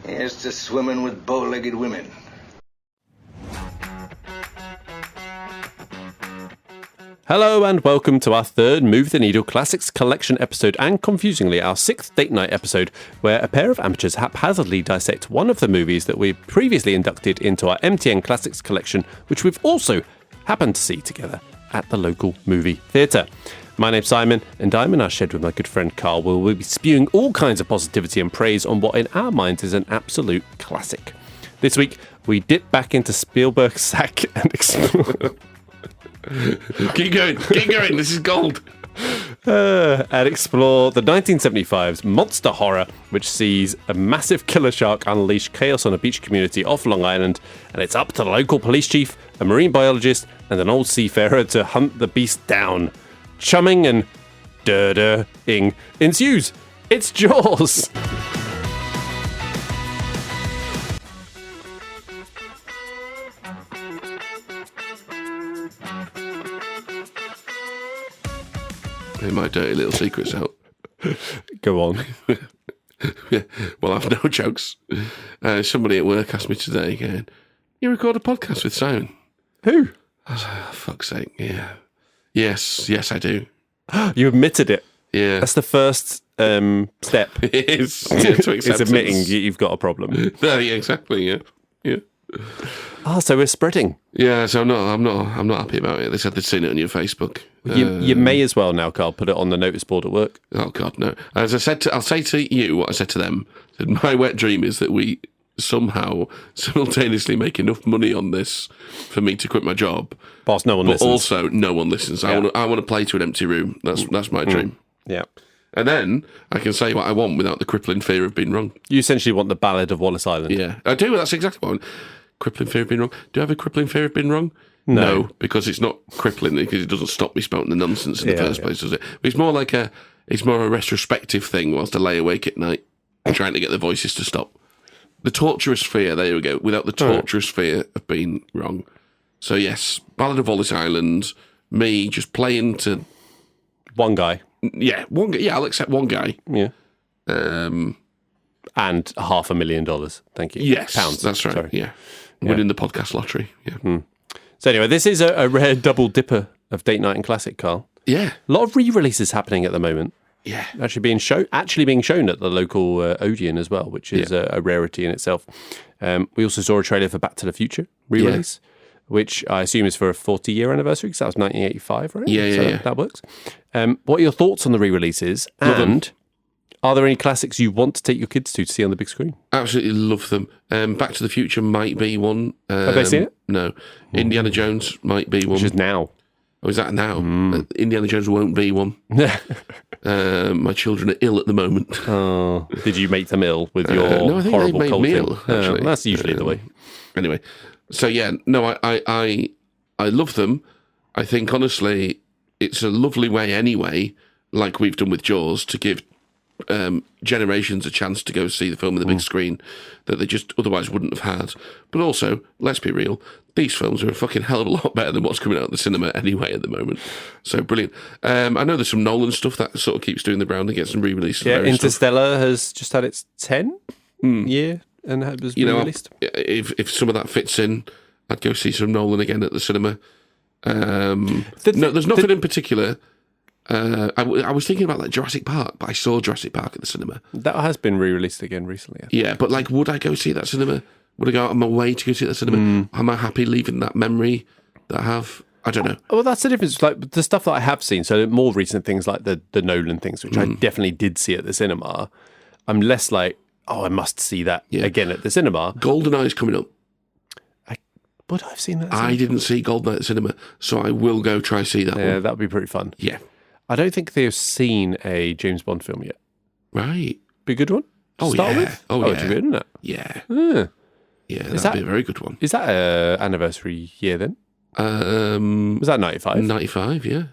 Here's to swimming with bow-legged women. Hello and welcome to our third Move the Needle Classics Collection episode, and confusingly our sixth date night episode, where a pair of amateurs haphazardly dissect one of the movies that we previously inducted into our MTN Classics Collection, which we've also happened to see together at the local movie theatre. My name's Simon, and I'm in our shed with my good friend Carl, where we'll be spewing all kinds of positivity and praise on what in our minds is an absolute classic. This week, we dip back into Spielberg's sack and explore... Keep going, this is gold. And explore the 1975's monster horror, which sees a massive killer shark unleash chaos on a beach community off Long Island, and it's up to the local police chief, a marine biologist, and an old seafarer to hunt the beast down. Chumming and durring ensues. It's Jaws. Hey, my dirty little secret's out. Go on. Yeah, well, I've no jokes. Somebody at work asked me today, again, you record a podcast with Simon? Who? I was like, oh, fuck's sake, yeah. Yes, I do. You admitted it. Yeah. That's the first step. It is. Yeah, to It's admitting you've got a problem. Yeah, exactly, yeah. Oh, so we're spreading. Yeah, so I'm not happy about it. They said they'd seen it on your Facebook. You may as well now, Carl, put it on the notice board at work. Oh God, no. As I said, I'll say to you what I said to them. I said, my wet dream is that we somehow simultaneously make enough money on this for me to quit my job. Whilst no one but listens. Also, no one listens. Yeah. I want to play to an empty room. That's my dream. Yeah. And then I can say what I want without the crippling fear of being wrong. You essentially want the Ballad of Wallace Island. Yeah, I do. That's exactly what I want. Crippling fear of being wrong. Do I have a crippling fear of being wrong? No, because it's not crippling, because it doesn't stop me spouting the nonsense in the first place, does it? It's more a retrospective thing whilst I lay awake at night trying to get the voices to stop. The torturous fear, there we go, without the torturous fear of being wrong. So yes, Ballad of Wallace Island, me just playing to... One guy. Yeah, one guy. Yeah, I'll accept one guy. Yeah. And $500,000. Thank you. Yes, Pounds. that's right. Sorry. Yeah. Winning the podcast lottery. Yeah. So anyway, this is a rare double dipper of Date Night and Classic, Carl. Yeah. A lot of re-releases happening at the moment. Yeah. Actually being shown at the local Odeon as well, which is a rarity in itself. We also saw a trailer for Back to the Future re-release, which I assume is for a 40-year anniversary, because that was 1985, right? Yeah. That works. What are your thoughts on the re-releases? And are there any classics you want to take your kids to see on the big screen? Absolutely love them. Back to the Future might be one. Have they seen it? No. Indiana Jones might be one. Which is now. Oh, is that now? Indiana Jones won't be one. My children are ill at the moment. Oh, did you make them ill with your no, I think horrible they made cold me thing? ill, actually. That's usually the way. Anyway, so yeah, no, I love them. I think, honestly, it's a lovely way anyway, like we've done with Jaws, to give generations a chance to go see the film on the big screen that they just otherwise wouldn't have had. But also, let's be real, these films are a fucking hell of a lot better than what's coming out of the cinema anyway at the moment. So brilliant. I know there's some Nolan stuff that sort of keeps doing the round and gets some re-releases. Yeah, Interstellar has just had its 10th year and it was re-released. If some of that fits in, I'd go see some Nolan again at the cinema. There's nothing in particular. I was thinking about like Jurassic Park, but I saw Jurassic Park at the cinema. That has been re-released again recently. Yeah, but like, would I go see that cinema? Would I go out of my way to go see that cinema? Am I happy leaving that memory that I have? I don't know. Well, that's the difference. Like the stuff that I have seen, so more recent things like the Nolan things, which I definitely did see at the cinema. I'm less like, oh, I must see that again at the cinema. GoldenEye's coming up. Would I have seen that? I didn't see GoldenEye at the cinema, so I will go try see that one. Yeah, that would be pretty fun. Yeah. I don't think they've seen a James Bond film yet. Right. Be a good one? Oh, Start yeah. with? Oh, yeah. It'd be good, isn't it? Yeah. Yeah, that'd be a very good one. Is that an anniversary year then? Was that 95? 95, yeah.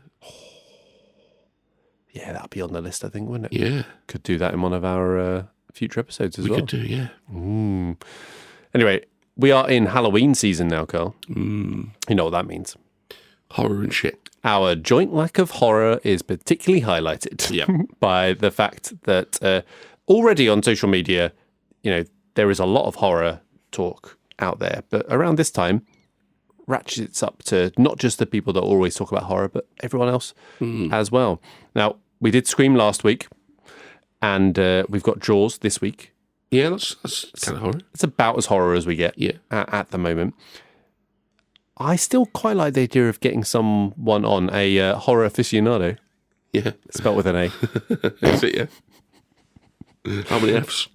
Yeah, that'd be on the list, I think, wouldn't it? Yeah. Could do that in one of our future episodes as well. We could do, yeah. Anyway, we are in Halloween season now, Carl. You know what that means. Horror and shit. Our joint lack of horror is particularly highlighted by the fact that already on social media, you know, there is a lot of horror talk out there, but around this time, ratchets up to not just the people that always talk about horror, but everyone else as well. Now, we did Scream last week, and we've got Jaws this week. Yeah, that's kind of horror. It's about as horror as we get at the moment. I still quite like the idea of getting someone on, a horror aficionado. Yeah. Spelt with an A. Is it, yeah? How many Fs?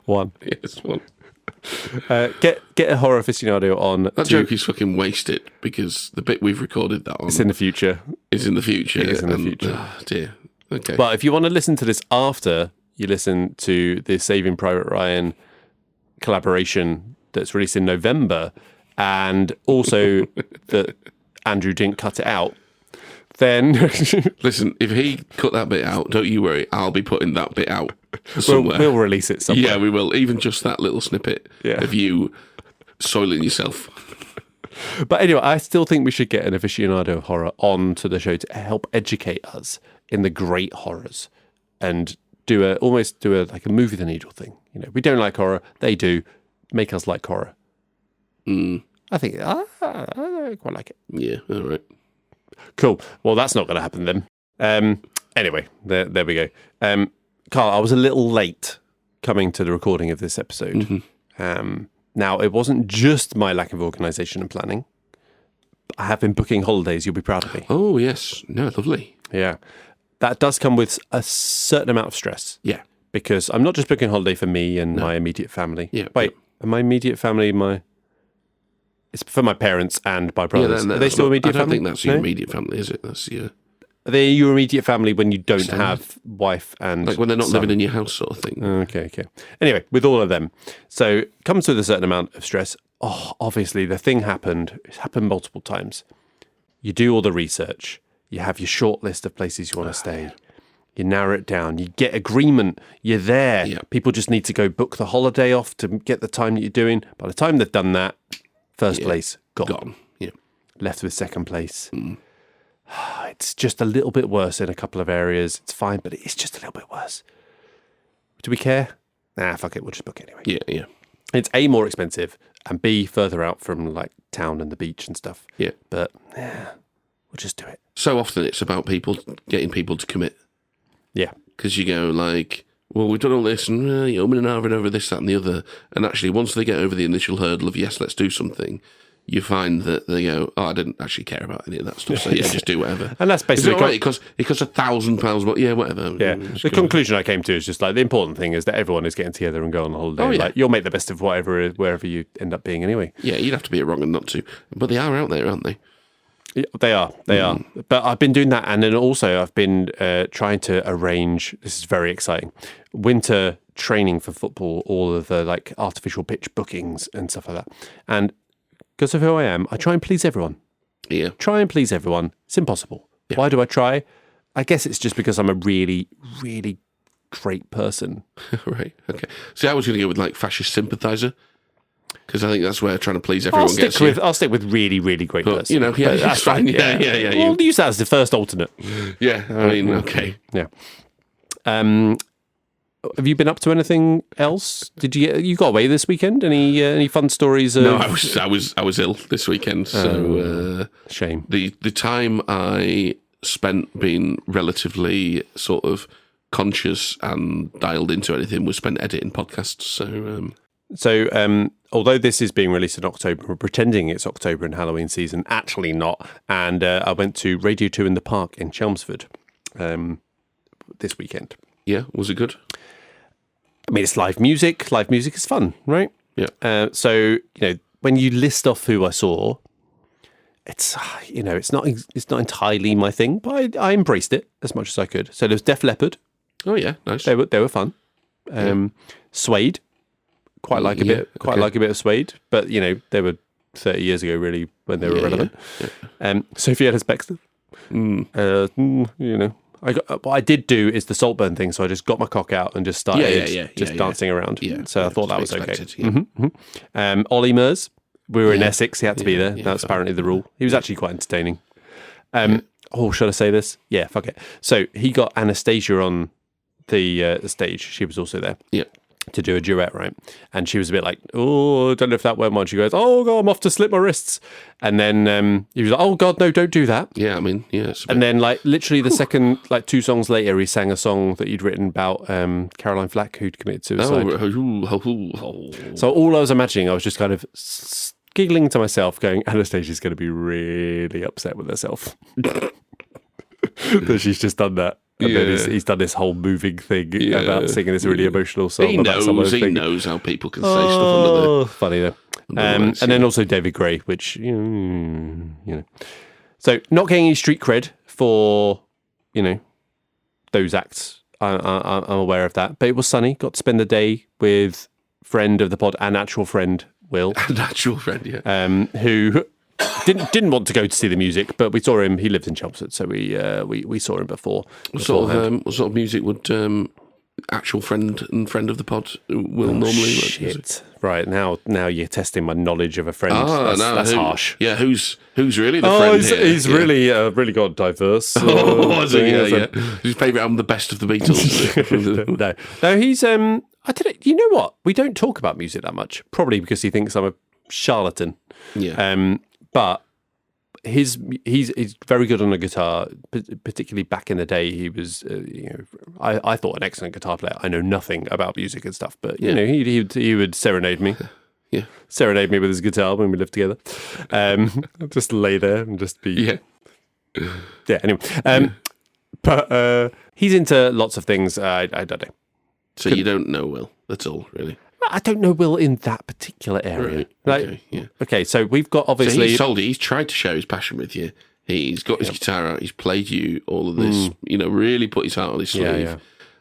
1. Yes, 1. Get a horror aficionado on. That joke is fucking wasted because the bit we've recorded that on... It's in the future. Is in the future. It is in the future. Oh, dear. Okay. But if you want to listen to this after you listen to the Saving Private Ryan collaboration that's released in November, and also that Andrew didn't cut it out, then... Listen, if he cut that bit out, don't you worry, I'll be putting that bit out somewhere. We'll release it somewhere. Yeah, we will. Even just that little snippet of you soiling yourself. But anyway, I still think we should get an aficionado of horror onto the show to help educate us in the great horrors and almost do a movie the needle thing. You know, we don't like horror, they do. Make us like horror. I think I quite like it. Yeah, all right. Cool. Well, that's not going to happen then. Anyway, there we go. Carl, I was a little late coming to the recording of this episode. Now, it wasn't just my lack of organisation and planning. I have been booking holidays. You'll be proud of me. Oh, yes. No, lovely. Yeah. That does come with a certain amount of stress. Yeah. Because I'm not just booking a holiday for me and my immediate family. Yeah. Wait, my immediate family, it's for my parents and my brothers. Are they still immediate family? I don't think that's your immediate family, is it? That's your... Are they your immediate family when you don't have wife and like when they're not son? living in your house sort of thing? Okay. Anyway, with all of them. So it comes with a certain amount of stress. Oh, obviously, the thing happened. It's happened multiple times. You do all the research. You have your short list of places you want to stay. You narrow it down. You get agreement. You're there. Yeah. People just need to go book the holiday off to get the time that you're doing. By the time they've done that, first place, gone. Yeah. Left with second place. It's just a little bit worse in a couple of areas. It's fine, but it's just a little bit worse. Do we care? Nah, fuck it. We'll just book anyway. Yeah. It's A, more expensive, and B, further out from like town and the beach and stuff. Yeah. But we'll just do it. So often it's about getting people to commit. Yeah. Because you go like, well, we've done all this and you're umming and ahhing over this, that and the other. And actually, once they get over the initial hurdle of, yes, let's do something, you find that they go, oh, I didn't actually care about any of that stuff. So yeah, just do whatever. And that's basically... Is it all right? It costs £1,000 more. Yeah, whatever. Yeah. The conclusion I came to is just like, the important thing is that everyone is getting together and going on holiday. Oh, yeah. Like, you'll make the best of wherever you end up being anyway. Yeah, you'd have to be wrong and not to. But they are out there, aren't they? Yeah, they are. But I've been doing that, and then also I've been trying to arrange, this is very exciting, winter training for football, all of the like artificial pitch bookings and stuff like that. And because of who I am, I try and please everyone. Yeah. Try and please everyone. It's impossible. Yeah. Why do I try? I guess it's just because I'm a really, really great person. Right. Okay. See, I was going to go with like fascist sympathiser. Because I think that's where trying to please everyone gets you. I'll stick with really, really great person. You know, yeah, that's fine. Yeah. We'll use that as the first alternate. Yeah, I mean, okay. Yeah. Have you been up to anything else? Did you got away this weekend? Any fun stories? No, I was ill this weekend. So shame. The time I spent being relatively sort of conscious and dialed into anything was spent editing podcasts. So although this is being released in October, we're pretending it's October and Halloween season. Actually not. And I went to Radio 2 in the Park in Chelmsford this weekend. Yeah, was it good? I mean, it's live music. Live music is fun, right? Yeah. So, when you list off who I saw, it's not entirely my thing, but I embraced it as much as I could. So there was Def Leppard. Oh yeah, nice. They were fun. Suede. Quite like a bit of Suede, but they were 30 years ago really when they were relevant. Yeah. Sophie Ellis-Bextor. What I did do is the Saltburn thing, so I just got my cock out and just started dancing around. Yeah, so I thought that was okay. Yeah. Ollie Murs, we were in Essex, he had to be there. That's apparently the rule. He was actually quite entertaining. Should I say this? Yeah, fuck it. So he got Anastasia on the stage. She was also there. Yeah. to do a duet, right? And she was a bit like, oh, I don't know if that went well. She goes, oh, God, I'm off to slit my wrists. And then he was like, oh, God, no, don't do that. Yeah, I mean, yeah. And then, like, literally the second, like, 2 songs later, he sang a song that he'd written about Caroline Flack, who'd committed suicide. So all I was imagining, I was just kind of giggling to myself, going, Anastasia's going to be really upset with herself that she's just done that. And then he's done this whole moving thing about singing this really emotional song. He knows how people can say stuff under funny though. And then also David Gray, which, you know. So not getting any street cred for, those acts. I'm aware of that. But it was sunny. Got to spend the day with friend of the pod and actual friend, Will. And actual friend, yeah. Who didn't want to go to see the music, but we saw him. He lives in Chelmsford, so we saw him before. What sort of music would actual friend and friend of the pod will normally? Shit! Right now you're testing my knowledge of a friend. That's harsh. Yeah, who's really the friend here? He's really got diverse. His favourite album, The Best of the Beatles. no, he's I don't know. You know what? We don't talk about music that much, probably because he thinks I'm a charlatan. Yeah. But he's very good on the guitar, particularly back in the day. He was, I thought an excellent guitar player. I know nothing about music and stuff, but he would serenade me. Yeah, serenade me with his guitar when we lived together. Just lay there and just be. Yeah. Anyway, but he's into lots of things. I don't know. So you don't know Will at all, really? I don't know Will in that particular area. Right. Okay, so we've got obviously... So he's tried to share his passion with you. He's got his guitar out. He's played you all of this, really put his heart on his sleeve. Yeah.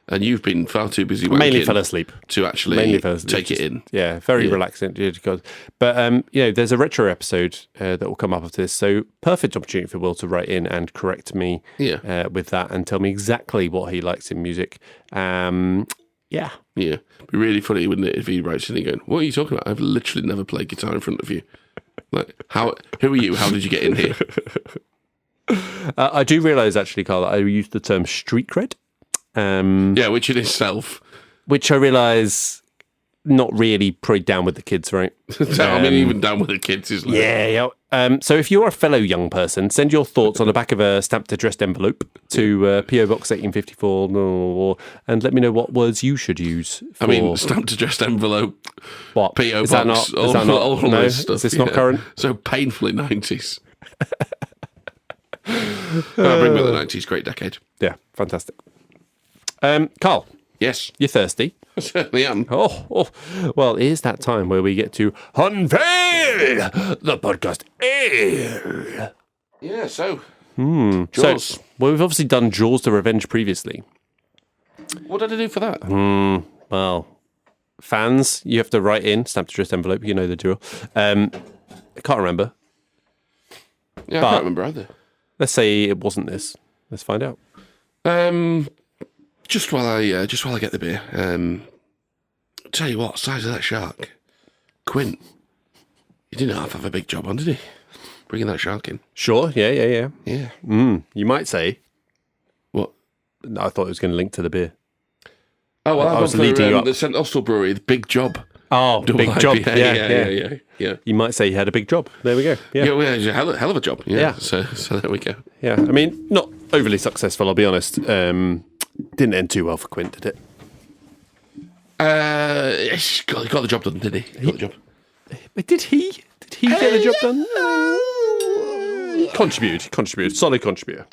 And you've been far too busy mainly fell asleep to actually take it in. Yeah, very relaxing. But, there's a retro episode that will come up after this, so perfect opportunity for Will to write in and correct me with that and tell me exactly what he likes in music. Yeah. It'd be really funny, wouldn't it, if he writes in and going, what are you talking about? I've literally never played guitar in front of you. Like, who are you? How did you get in here? I do realise, actually, Carl, that I used the term street cred. Which in itself. Which I realise not really probably down with the kids, right? I mean, even down with the kids is like... Yeah. So if you're a fellow young person, send your thoughts on the back of a stamped addressed envelope to PO Box 1854 and let me know what words you should use. Stamped addressed envelope. What? PO is Box. Is that not? No? Is this not current? So painfully 90s. Bring me the 90s, great decade. Yeah, fantastic. Carl. Yes. You're thirsty? I certainly am. Oh, well, here's that time where we get to unveil the podcast ale. Yeah, so. Jaws. So, we've obviously done Jaws the Revenge previously. What did I do for that? Well, fans, you have to write in, stamped addressed envelope, you know the drill. I can't remember. Yeah, I can't remember either. Let's say it wasn't this. Let's find out. Just while I get the beer, tell you what, size of that shark, Quint, he didn't have a big job on, did he? Bringing that shark in. Sure, yeah. You might say. What? No, I thought it was going to link to the beer. Oh, well, I was leading you up. The St. Austell Brewery, the big job. Oh, big job. Yeah. You might say he had a big job. There we go. Yeah, it was a hell of a job. Yeah. So there we go. Yeah, I mean, not overly successful, I'll be honest. Didn't end too well for Quint, did it? He got the job done, did he? Got the job. Did he? Did he get the job done? Contributed. Solid contributor.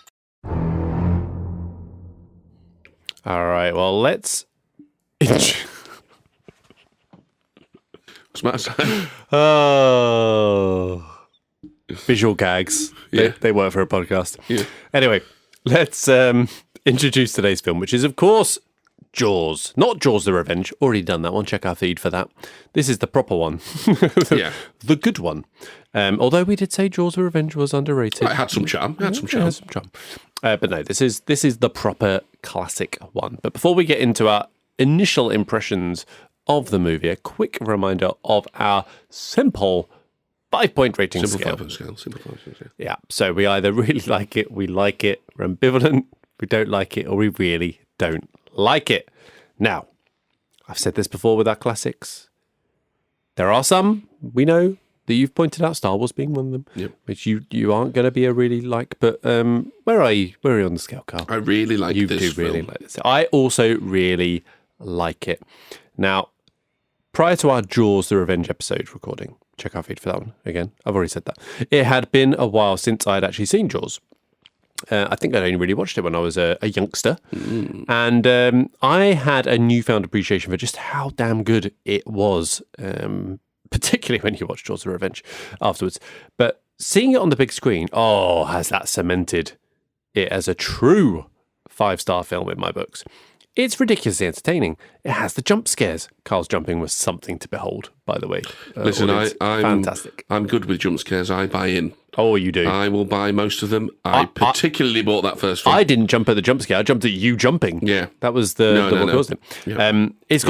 All right, well, let's... What's the matter? Oh... Visual gags. They work for a podcast. Yeah. Anyway, let's introduce today's film, which is, of course, Jaws. Not Jaws the Revenge. Already done that one. Check our feed for that. This is the proper one. The good one. Although we did say Jaws the Revenge was underrated. It had some charm. But no, this is the proper classic one. But before we get into our initial impressions of the movie, a quick reminder of our simple 5-point rating scale. Simple 5-point scale. Yeah. So we either really like it, we like it, we're ambivalent, we don't like it, or we really don't like it. Now, I've said this before with our classics. There are some, we know, that you've pointed out, Star Wars being one of them, which you aren't going to be a really like. But where are you? Where are you on the scale, Carl? I really like you this do film. really like this. I also really like it. Now, prior to our Jaws the Revenge episode recording, check our feed for that one again. I've already said that. It had been a while since I'd actually seen Jaws. I think I'd only really watched it when I was a youngster. And I had a newfound appreciation for just how damn good it was, particularly when you watch Jaws the Revenge afterwards. But seeing it on the big screen, has that cemented it as a true 5-star film in my books. It's ridiculously entertaining. It has the jump scares. Carl's jumping was something to behold, by the way. Listen, I'm fantastic. I'm good with jump scares. I buy in. Oh, you do? I will buy most of them. I particularly bought that first film. I didn't jump at the jump scare. I jumped at you jumping. Yeah. That was what caused it. Yeah. It's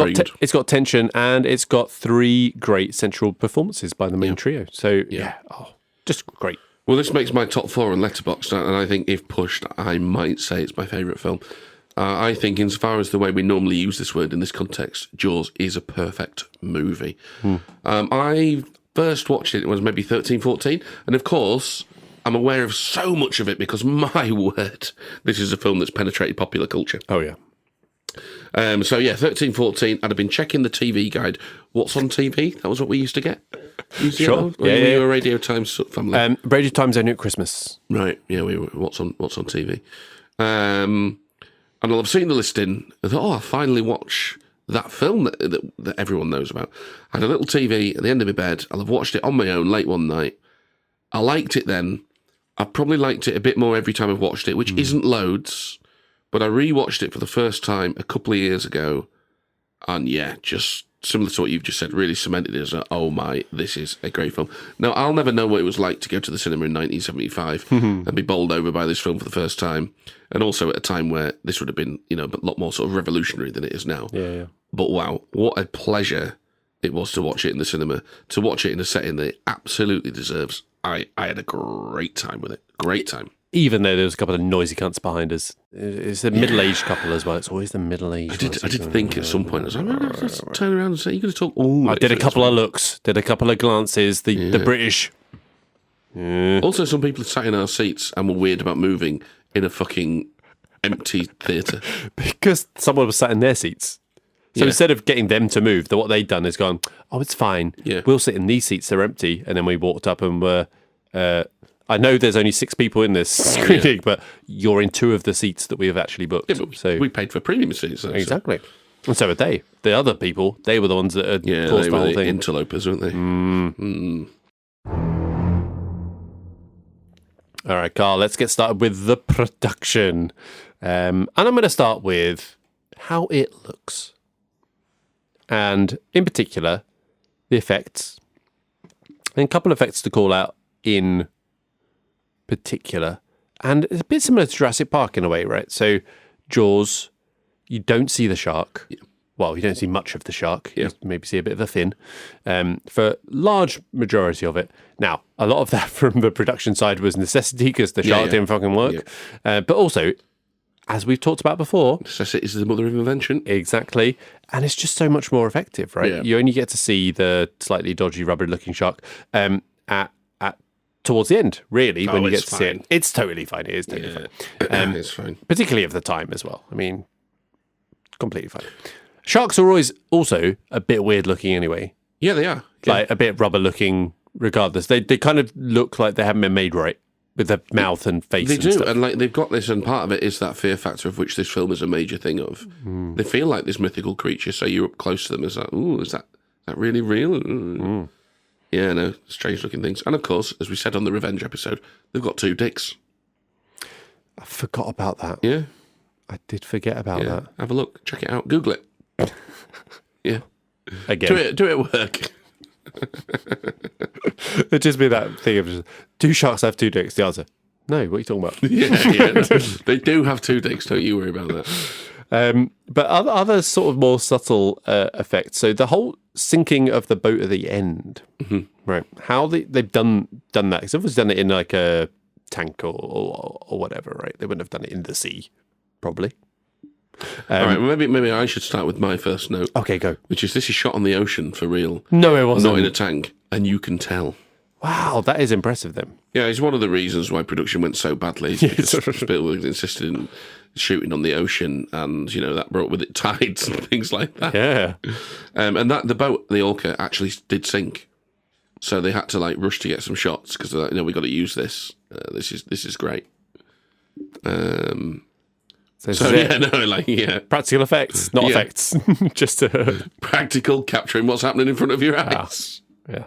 got tension, and it's got 3 great central performances by the main trio. So, just great. Well, this makes my top 4 on Letterboxd, and I think if pushed, I might say it's my favourite film. I think, insofar as the way we normally use this word in this context, Jaws is a perfect movie. I first watched it was maybe 13, 14, and of course, I'm aware of so much of it because, my word, this is a film that's penetrated popular culture. Oh, yeah. 13, 14, I'd have been checking the TV guide. What's on TV? That was what we used to get. Sure. Were you a Radio Times family? Radio Times only at Christmas. Right. Yeah, we were. What's on TV? And I'll have seen the listing and thought, I'll finally watch that film that everyone knows about. I had a little TV at the end of my bed. I'll have watched it on my own late one night. I liked it then. I probably liked it a bit more every time I've watched it, which isn't loads, but I rewatched it for the first time a couple of years ago. And just similar to what you've just said, really cemented it as this is a great film. Now, I'll never know what it was like to go to the cinema in 1975 and be bowled over by this film for the first time. And also at a time where this would have been, a lot more sort of revolutionary than it is now. Yeah. But wow, what a pleasure it was to watch it in the cinema, to watch it in a setting that it absolutely deserves. I had a great time with it. Great time. Even though there was a couple of noisy cunts behind us. It's a middle-aged couple as well. It's always the middle-aged I did think at some point, I was like, let's turn around and say, you're going to talk all I did a couple of looks, did a couple of glances, the British. Yeah. Also, some people sat in our seats and were weird about moving in a fucking empty theatre. Because someone was sat in their seats. So instead of getting them to move, what they'd done is gone, it's fine. Yeah. We'll sit in these seats, they're empty. And then we walked up and were... I know there's only 6 people in this screening, but you're in 2 of the seats that we have actually booked. Yeah, but we paid for premium seats. Though, exactly. And so were they. The other people, they were the ones that had caused the whole thing. Interlopers, weren't they? All right, Carl, let's get started with the production. And I'm going to start with how it looks. And in particular, the effects. And a couple of effects to call out in particular. And it's a bit similar to Jurassic Park in a way, right? So Jaws, you don't see the shark. Yeah. Well, you don't see much of the shark. Yeah. You maybe see a bit of a fin for large majority of it. Now, a lot of that from the production side was necessity because the shark didn't fucking work. Yeah. But also, as we've talked about before... Necessity is the mother of invention. Exactly. And it's just so much more effective, right? Yeah. You only get to see the slightly dodgy, rubber-looking shark towards the end, really, when you get to see it. It's totally fine. It is totally fine. It's fine. Particularly of the time as well. I mean, completely fine. Sharks are always also a bit weird looking anyway. Yeah, they are. Like a bit rubber looking regardless. They kind of look like they haven't been made right with their mouth and face They and do, stuff. and like they've got this, and part of it is that fear factor of which this film is a major thing of. They feel like this mythical creature, so you're up close to them. It's like, ooh, is that really real? Yeah, no, strange looking things. And of course, as we said on the Revenge episode, they've got 2 dicks. I forgot about that. Yeah. I did forget about that. Have a look. Check it out. Google it. Yeah. Again. Do it at work. It'd just be that thing of just, do sharks have 2 dicks? The answer, no. What are you talking about? Yeah. They do have 2 dicks. Don't you worry about that. But other sort of more subtle effects. So the whole sinking of the boat at the end, right? How they've done that? Because obviously done it in like a tank or whatever, right? They wouldn't have done it in the sea, probably. All right, well, maybe I should start with my first note. Okay, go. Which is, this is shot on the ocean for real. No, it wasn't. Not in a tank, and you can tell. Wow, that is impressive then. Yeah, it's one of the reasons why production went so badly. Because Spielberg insisted in shooting on the ocean, and that brought with it tides and things like that. Yeah, and that the boat, the Orca, actually did sink, so they had to rush to get some shots because they're like, we got to use this. This is great. Practical effects, not effects, just practical, capturing what's happening in front of your eyes. Yeah.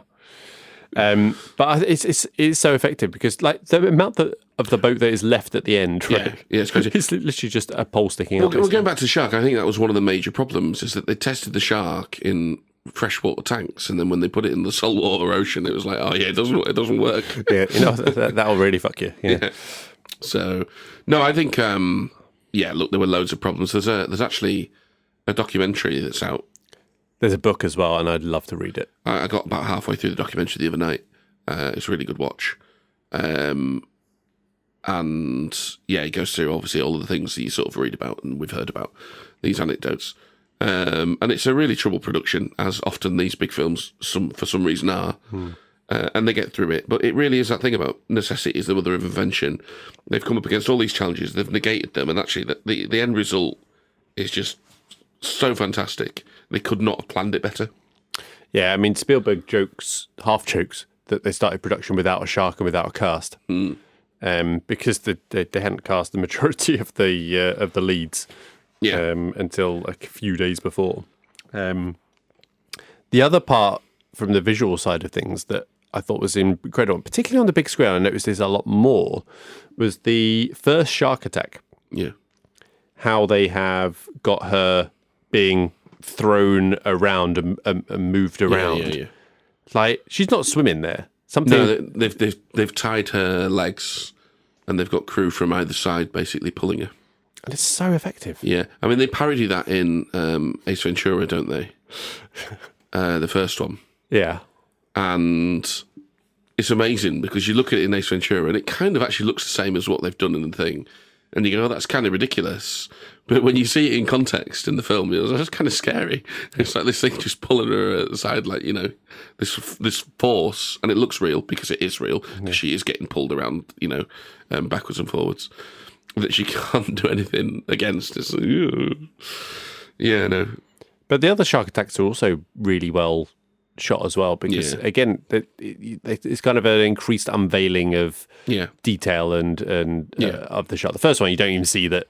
But it's so effective because the amount of the boat that is left at the end, right? Yeah, it's crazy. It's literally just a pole sticking up. Well, going back to the shark, I think that was one of the major problems, is that they tested the shark in freshwater tanks, and then when they put it in the saltwater ocean, it was like, oh yeah, it doesn't work. Yeah, that'll really fuck you. Yeah. So no, I think look, there were loads of problems. There's actually a documentary that's out. There's a book as well, and I'd love to read it. I got about halfway through the documentary the other night. It's a really good watch. And it goes through obviously all of the things that you sort of read about and we've heard about, these anecdotes. And it's a really troubled production, as often these big films for some reason are. And they get through it. But it really is that thing about necessity is the mother of invention. They've come up against all these challenges, they've negated them, and actually the end result is just so fantastic. They could not have planned it better. Yeah, I mean, Spielberg half jokes that they started production without a shark and without a cast, because they hadn't cast the majority of the leads until a few days before. The other part from the visual side of things that I thought was incredible, particularly on the big screen, I noticed this a lot more, was the first shark attack. Yeah. How they have got her being thrown around and moved around. Yeah. She's not swimming there. No, they've tied her legs, and they've got crew from either side basically pulling her. And it's so effective. Yeah, I mean, they parody that in Ace Ventura, don't they? The first one. Yeah. And it's amazing because you look at it in Ace Ventura and it kind of actually looks the same as what they've done in the thing. And you go, oh, that's kind of ridiculous. But when you see it in context in the film, it's kind of scary. It's like this thing just pulling her aside, this force. And it looks real because it is real. Yeah. She is getting pulled around, backwards and forwards. That she can't do anything against. It's no. But the other shark attacks are also really well shot as well because, again, it's kind of an increased unveiling of detail and of the shark. The first one, you don't even see that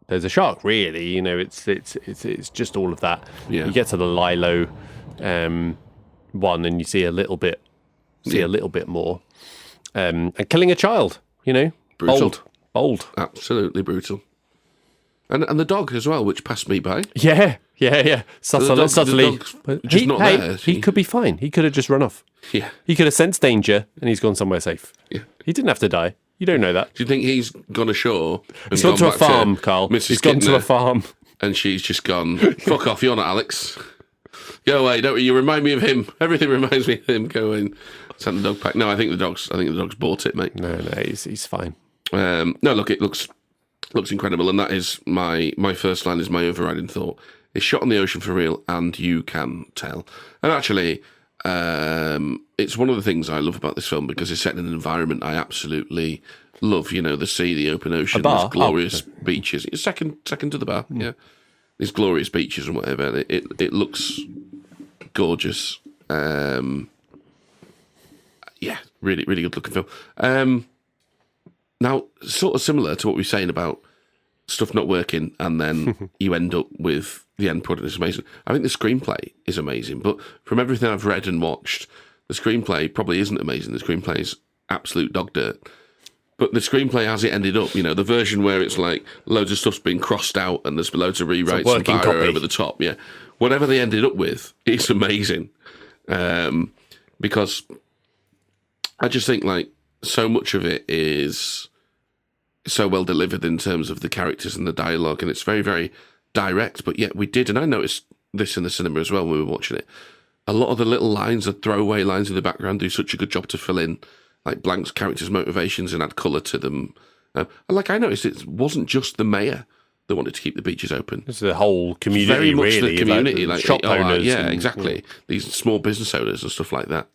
there's a shark, really. It's just all of that. Yeah. You get to the Lilo one and you see a little bit more. And killing a child, Brutal. Bold. Absolutely brutal. And the dog as well, which passed me by. Yeah. Subtly. Just not there. He could be fine. He could have just run off. Yeah. He could have sensed danger and he's gone somewhere safe. Yeah. He didn't have to die. You don't know that. Do you think he's gone ashore? He's gone to a farm, Carl. He's gone to a farm. And she's just gone, fuck off, you're not Alex. Go away, don't you remind me of him. Everything reminds me of him. Go in. Send the dog back. No, I think the dog's bought it, mate. No, he's fine. No, look, it looks incredible, and that is my first line is my overriding thought. It's shot on the ocean for real, and you can tell. And actually, it's one of the things I love about this film because it's set in an environment I absolutely love. The sea, the open ocean, these glorious beaches. It's second to the bar, yeah. These glorious beaches and whatever. It looks gorgeous. Yeah, really, really good looking film. Now, sort of similar to what we were saying about stuff not working and then you end up with the end product is amazing. I think the screenplay is amazing, but from everything I've read and watched, the screenplay probably isn't amazing. The screenplay is absolute dog dirt. But the screenplay as it ended up, the version where it's like loads of stuff's been crossed out and there's loads of rewrites and biro over the top, yeah. Whatever they ended up with, it's amazing. Because I just think so much of it is so well delivered in terms of the characters and the dialogue, and it's very, very direct. But yet we did, and I noticed this in the cinema as well when we were watching it, a lot of the little lines, the throwaway lines in the background do such a good job to fill in blanks, characters' motivations and add colour to them. I noticed it wasn't just the mayor They wanted to keep the beaches open. It's the whole community, very much really, the community, like shop owners. Yeah, exactly. These small business owners and stuff like that,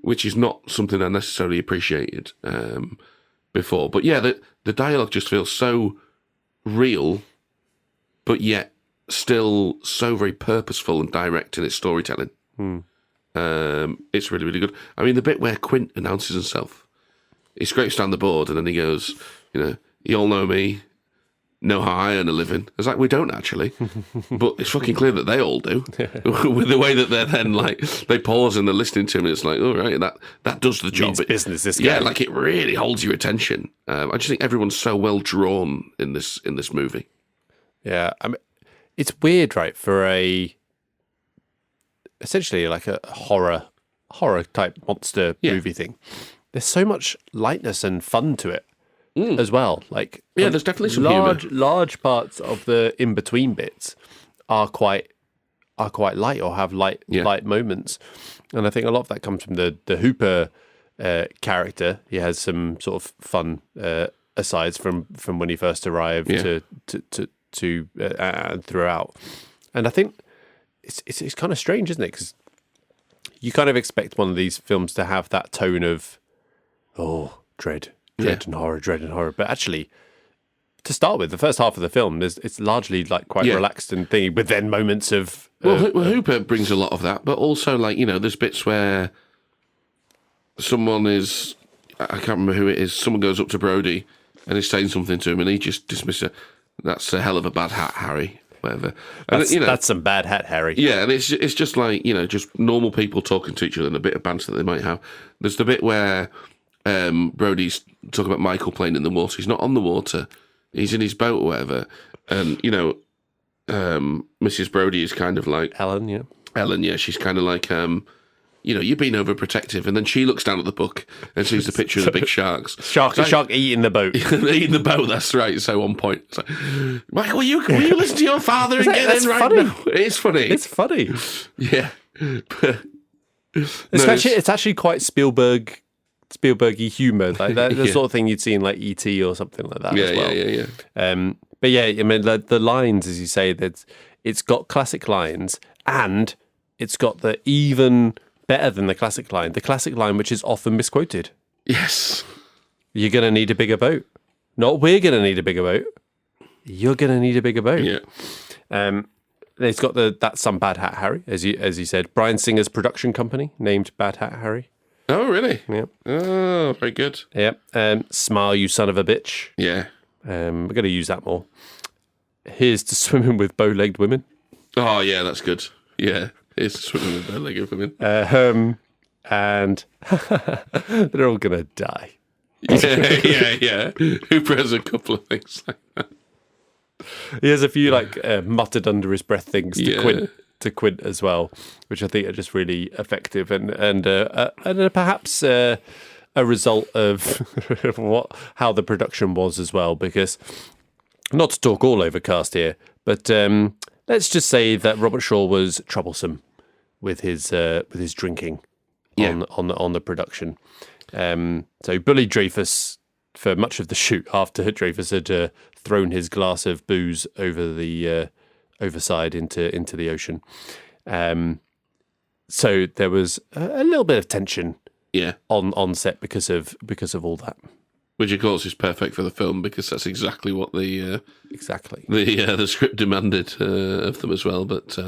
which is not something I necessarily appreciated before. But yeah, the dialogue just feels so real, but yet still so very purposeful and direct in its storytelling. It's really, really good. I mean, the bit where Quint announces himself, he scrapes down the board and then he goes, you all know me, know how I earn a living. It's like, we don't actually, but it's fucking clear that they all do. With the way that they're then like, they pause and they're listening to him and it's like, all right, that does the job. Business, this guy. Yeah, like it really holds your attention. I just think everyone's so well drawn in this movie. Yeah, I mean, it's weird, right, for essentially like a horror type monster movie thing. There's so much lightness and fun to it as well. Like, there's definitely some humour. Large parts of the in between bits are quite light or have light moments, and I think a lot of that comes from the Hooper character. He has some sort of fun asides from when he first arrived to throughout, and I think it's kind of strange, isn't it? Because you kind of expect one of these films to have that tone of dread and horror, but actually, to start with, the first half of the film it's largely like quite relaxed and thingy, with then moments of Hooper brings a lot of that, but also like there's bits where someone is, I can't remember who it is, someone goes up to Brody and is saying something to him and he just dismisses it. That's a hell of a bad hat, Harry. Whatever. And, that's some bad hat, Harry. Yeah, and it's just like, just normal people talking to each other and a bit of banter that they might have. There's the bit where Brody's talking about Michael playing in the water. He's not on the water. He's in his boat or whatever. And, Mrs. Brody is kind of like... Ellen, yeah. She's kind of like... you're being overprotective, and then she looks down at the book and sees the picture of the big sharks. Shark eating the boat. Eating the boat, that's right. So on point. It's like, Michael, will you listen to your father and get in right funny. now? It's funny. It's funny. Yeah. It's actually quite Spielberg-y humour. Like the sort of thing you'd see in like E.T. or something like that as well. Yeah. But yeah, I mean, the lines, as you say, that it's got classic lines and it's got the even... better than the classic line which is often misquoted. Yes. You're going to need a bigger boat. Not we're going to need a bigger boat. You're going to need a bigger boat. Yeah. It's got that's some Bad Hat Harry, as you said. Bryan Singer's production company named Bad Hat Harry. Oh, really? Yep. Oh, very good. Yep. Smile, you son of a bitch. Yeah. We're going to use that more. Here's to swimming with bow-legged women. Oh, yeah, that's good. Yeah. Here's to swimming with bow-legged women. And they're all going to die. Yeah. Hooper has a couple of things like that. He has a few muttered under his breath things to Quint as well, which I think are just really effective and perhaps a result of how the production was as well. Because not to talk all over cast here, but let's just say that Robert Shaw was troublesome with his drinking on the production. So bullied Dreyfus for much of the shoot after Dreyfus had thrown his glass of booze over the overside into the ocean. So there was a little bit of tension on set because of all that. Which of course is perfect for the film because that's exactly what the script demanded of them as well. But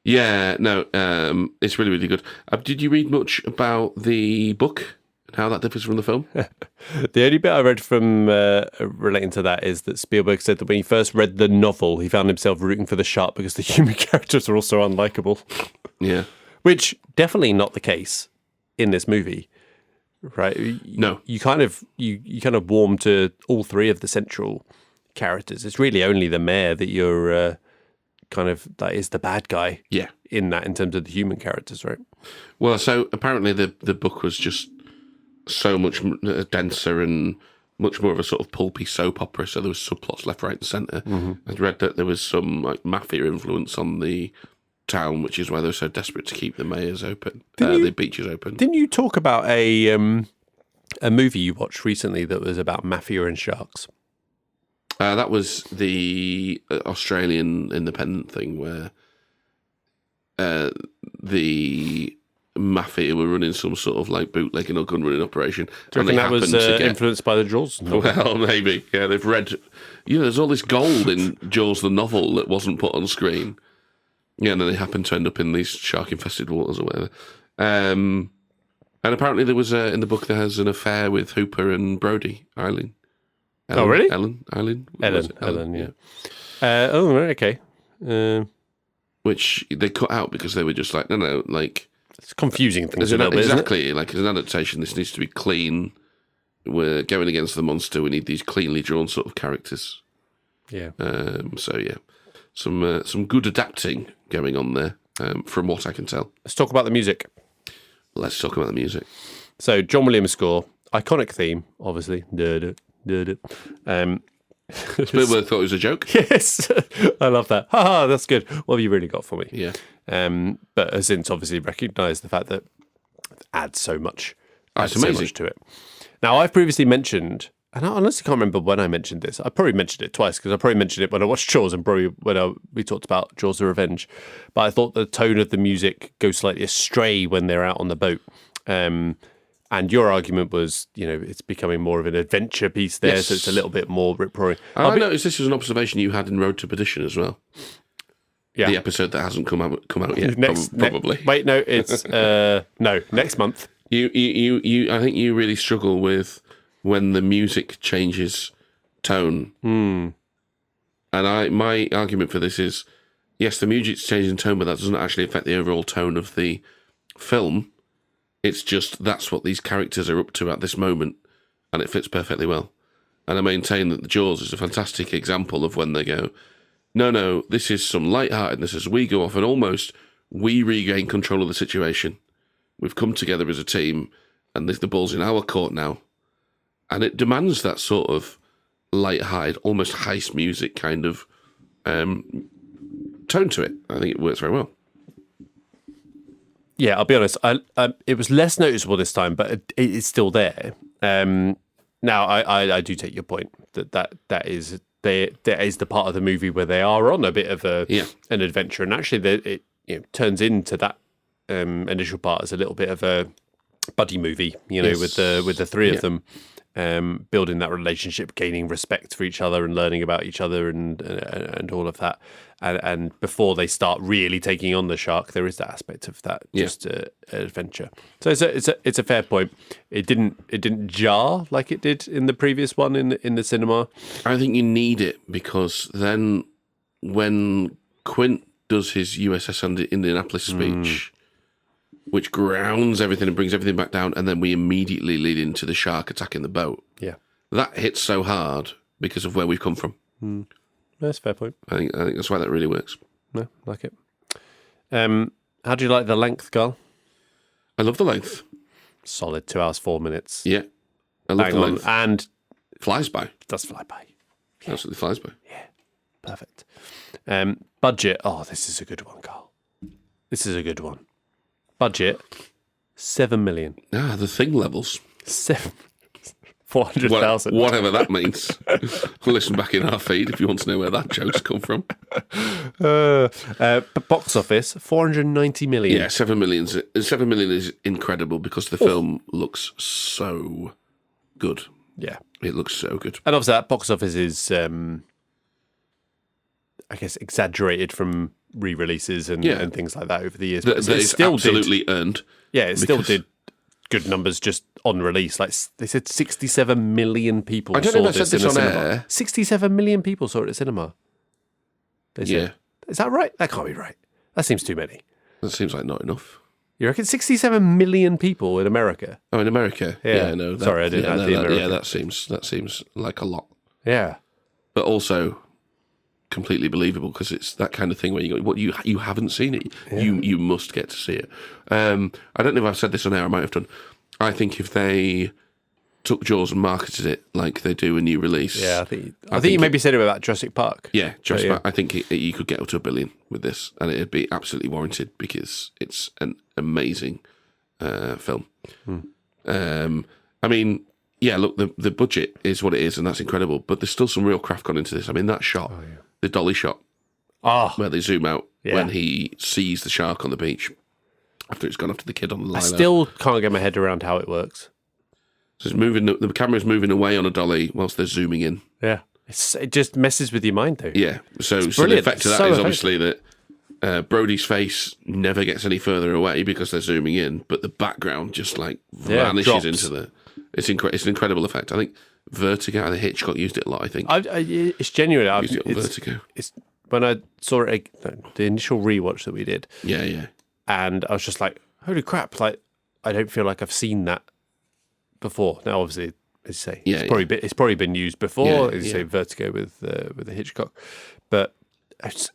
it's really, really good. Did you read much about the book and how that differs from the film? The only bit I read from relating to that is that Spielberg said that when he first read the novel, he found himself rooting for the shark because the human characters are also unlikable. Yeah, which definitely not the case in this movie. Right? No, you kind of warm to all three of the central characters. It's really only the mayor that you're that is the bad guy. Yeah, in terms of the human characters, right? Well, so apparently the book was just so much denser and much more of a sort of pulpy soap opera. So there was subplots left, right, and centre. Mm-hmm. I'd read that there was some mafia influence on the town, which is why they were so desperate to keep the mayors open, the beaches open. Didn't you talk about a movie you watched recently that was about mafia and sharks? That was the Australian independent thing where the mafia were running some sort of like bootlegging or gun running operation. Do you reckon that was influenced by the Jaws novel? Well, maybe. Yeah, they've read... there's all this gold in Jaws the novel that wasn't put on screen. Yeah, and then they happened to end up in these shark-infested waters or whatever. And apparently there was, in the book, there's an affair with Hooper and Brody, Eileen. Oh, really? Eileen, yeah. Okay. Which they cut out because they were just like, no, like... It's confusing things a little bit, exactly, isn't it? like as an adaptation, this needs to be clean. We're going against the monster. We need these cleanly drawn sort of characters. Yeah. So yeah, some good adapting going on there, from what I can tell. Let's talk about the music. Let's talk about the music. So John Williams score, iconic theme, obviously. Spielberg thought it was a joke. Yes, I love that. Ha, that's good. What have you really got for me? Yeah. But has since obviously recognised the fact that it adds so much, It's amazing. so much to it. Now, I've previously mentioned, and I honestly can't remember when I mentioned this. I probably mentioned it twice because I probably mentioned it when I watched Jaws and probably when we talked about Jaws: The Revenge. But I thought the tone of the music goes slightly astray when they're out on the boat. And your argument was, it's becoming more of an adventure piece there, Yes. so it's a little bit more rip-roaring. I noticed this was an observation you had in Road to Perdition as well. Yeah. The episode that hasn't come out yet, probably. Wait, no, it's next month. You. I think you really struggle with when the music changes tone. And my argument for this is, yes, the music's changing tone, but that doesn't actually affect the overall tone of the film. It's just that's what these characters are up to at this moment, and it fits perfectly well. And I maintain that the Jaws is a fantastic example of when they go, no, this is some lightheartedness as we go off, and almost we regain control of the situation. We've come together as a team, and the ball's in our court now. And it demands that sort of light-hearted, almost heist music kind of tone to it. I think it works very well. Yeah, I'll be honest. It was less noticeable this time, but it's still there. Now, I do take your point that is the part of the movie where they are on a bit of an adventure, and actually it turns into that initial part as a little bit of a buddy movie, Yes. with the three of them. Building that relationship, gaining respect for each other and learning about each other and all of that. And before they start really taking on the shark, there is that aspect of that adventure. So it's a fair point. It didn't jar like it did in the previous one in the cinema. I think you need it because then when Quint does his USS Indianapolis speech, which grounds everything and brings everything back down, and then we immediately lead into the shark attacking the boat. Yeah, that hits so hard because of where we've come from. That's a fair point. I think that's why that really works. No, like it. How do you like the length, Carl? I love the length. Solid 2 hours 4 minutes. Yeah, I love Bang the on. length. And Flies by. it does fly by. Absolutely flies by. Yeah, perfect. Budget. Oh, this is a good one, Carl. This is a good one. Budget, 7 million. The Thing levels. 400,000. Whatever that means. Listen back in our feed if you want to know where that joke's come from. Box office, 490 million. Yeah, 7 million is incredible because the film looks so good. Yeah. It looks so good. And obviously that box office is, I guess, exaggerated from re-releases and things like that over the years. But it's still absolutely earned. Yeah, it still did good numbers just on release. Like they said, 67 million people I don't saw know if I this said in this the on cinema. air. 67 million people saw it at cinema. They said. Yeah. Is that right? That can't be right. That seems too many. That seems like not enough. You reckon 67 million people in America? Oh, in America? Yeah. No. Sorry, I didn't add the America. Yeah, that seems like a lot. Yeah. But also completely believable because it's that kind of thing where you go, what, you haven't seen it. Yeah. You must get to see it. I don't know if I've said this on air, I might have done. I think if they took Jaws and marketed it like they do a new release. Yeah, I think you maybe said it about Jurassic Park. Yeah, Jurassic Park. I think you could get up to 1 billion with this, and it'd be absolutely warranted because it's an amazing film. I mean, yeah, look, the budget is what it is, and that's incredible. But there's still some real craft gone into this. I mean, that shot, the dolly shot, where they zoom out when he sees the shark on the beach after it's gone after the kid on the lilo. I still can't get my head around how it works. So it's moving. The camera's moving away on a dolly whilst they're zooming in. Yeah, it just messes with your mind, though. Yeah. So the effect of that is obviously that Brody's face never gets any further away because they're zooming in, but the background just like vanishes into the. It's an incredible effect. I think Vertigo and Hitchcock used it a lot. I think it's genuine. Used it on Vertigo. It's when I saw it, the initial rewatch that we did. Yeah. And I was just like, "Holy crap!" Like, I don't feel like I've seen that before. Now, obviously, as you say, it's probably been used before. As you say, Vertigo with the Hitchcock, but but it's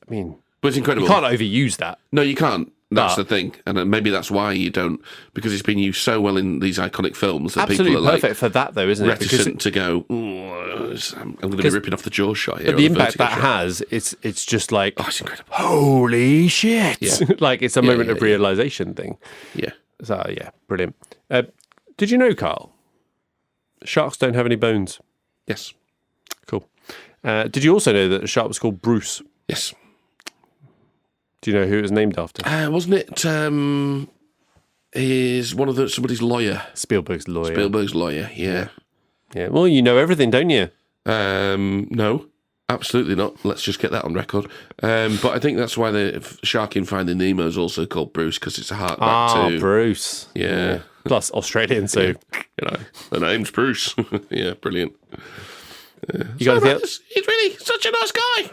incredible. You can't overuse that. No, you can't. That's the thing, and maybe that's why you don't, because it's been used so well in these iconic films that absolutely people are perfect for that, though, isn't it? Reticent to go. I'm going to be ripping off the Jaws shot here. But the impact that has, it's just like, it's incredible. Holy shit! Yeah. Like it's a moment of realization thing. Yeah. So brilliant. Did you know, Carl? Sharks don't have any bones. Yes. Cool. Did you also know that the shark was called Bruce? Yes. Do you know who it was named after? Wasn't it? Is one of somebody's lawyer? Spielberg's lawyer. Spielberg's lawyer. Yeah. Yeah. Well, you know everything, don't you? No, absolutely not. Let's just get that on record. But I think that's why the shark in Finding Nemo is also called Bruce, because it's a hark back to Bruce. Yeah. Plus Australian, so the name's Bruce. Yeah, brilliant. You got anything else? He's really such a nice guy.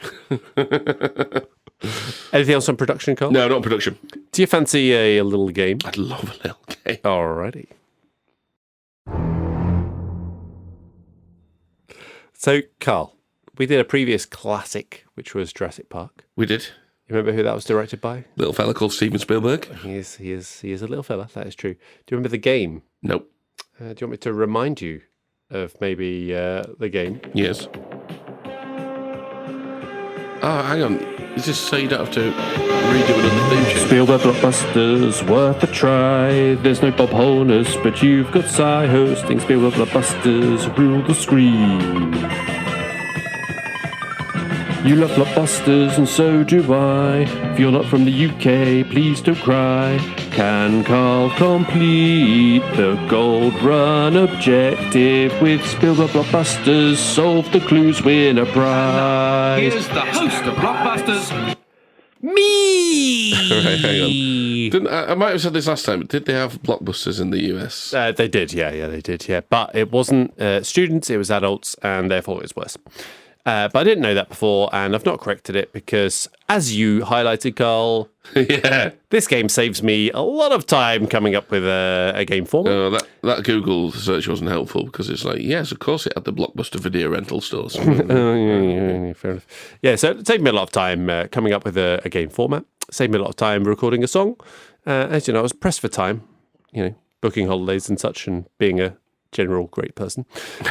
Anything else on production, Carl? No, not production. Do you fancy a little game? I'd love a little game. Alrighty. So, Carl, we did a previous classic, which was Jurassic Park. We did. You remember who that was directed by? Little fella called Steven Spielberg. He is a little fella. That is true. Do you remember the game? Nope. Do you want me to remind you of maybe the game? Yes. Oh, hang on. Is this so you don't have to redo another theme tune? Spielberg Blockbusters, worth a try. There's no Bob Holness, but you've got Cy hosting. Spielberg Blockbusters, rule the screen. You love Blockbusters, and so do I. If you're not from the UK, please don't cry. Can Carl complete the gold run objective with Spielberg Blockbusters? Solve the clues, win a prize. Here's the host of Blockbusters. Me! Right, hang on. I might have said this last time, but did they have Blockbusters in the US? They did, they did, yeah. But it wasn't students, it was adults, and therefore it was worse. But I didn't know that before, and I've not corrected it because, as you highlighted, Carl, this game saves me a lot of time coming up with a game format. That Google search wasn't helpful because it's like, yes, of course it had the Blockbuster video rental stores. Yeah, fair enough. Yeah, so it saved me a lot of time coming up with a game format. Saved me a lot of time recording a song. As you know, I was pressed for time, booking holidays and such, and being a general great person.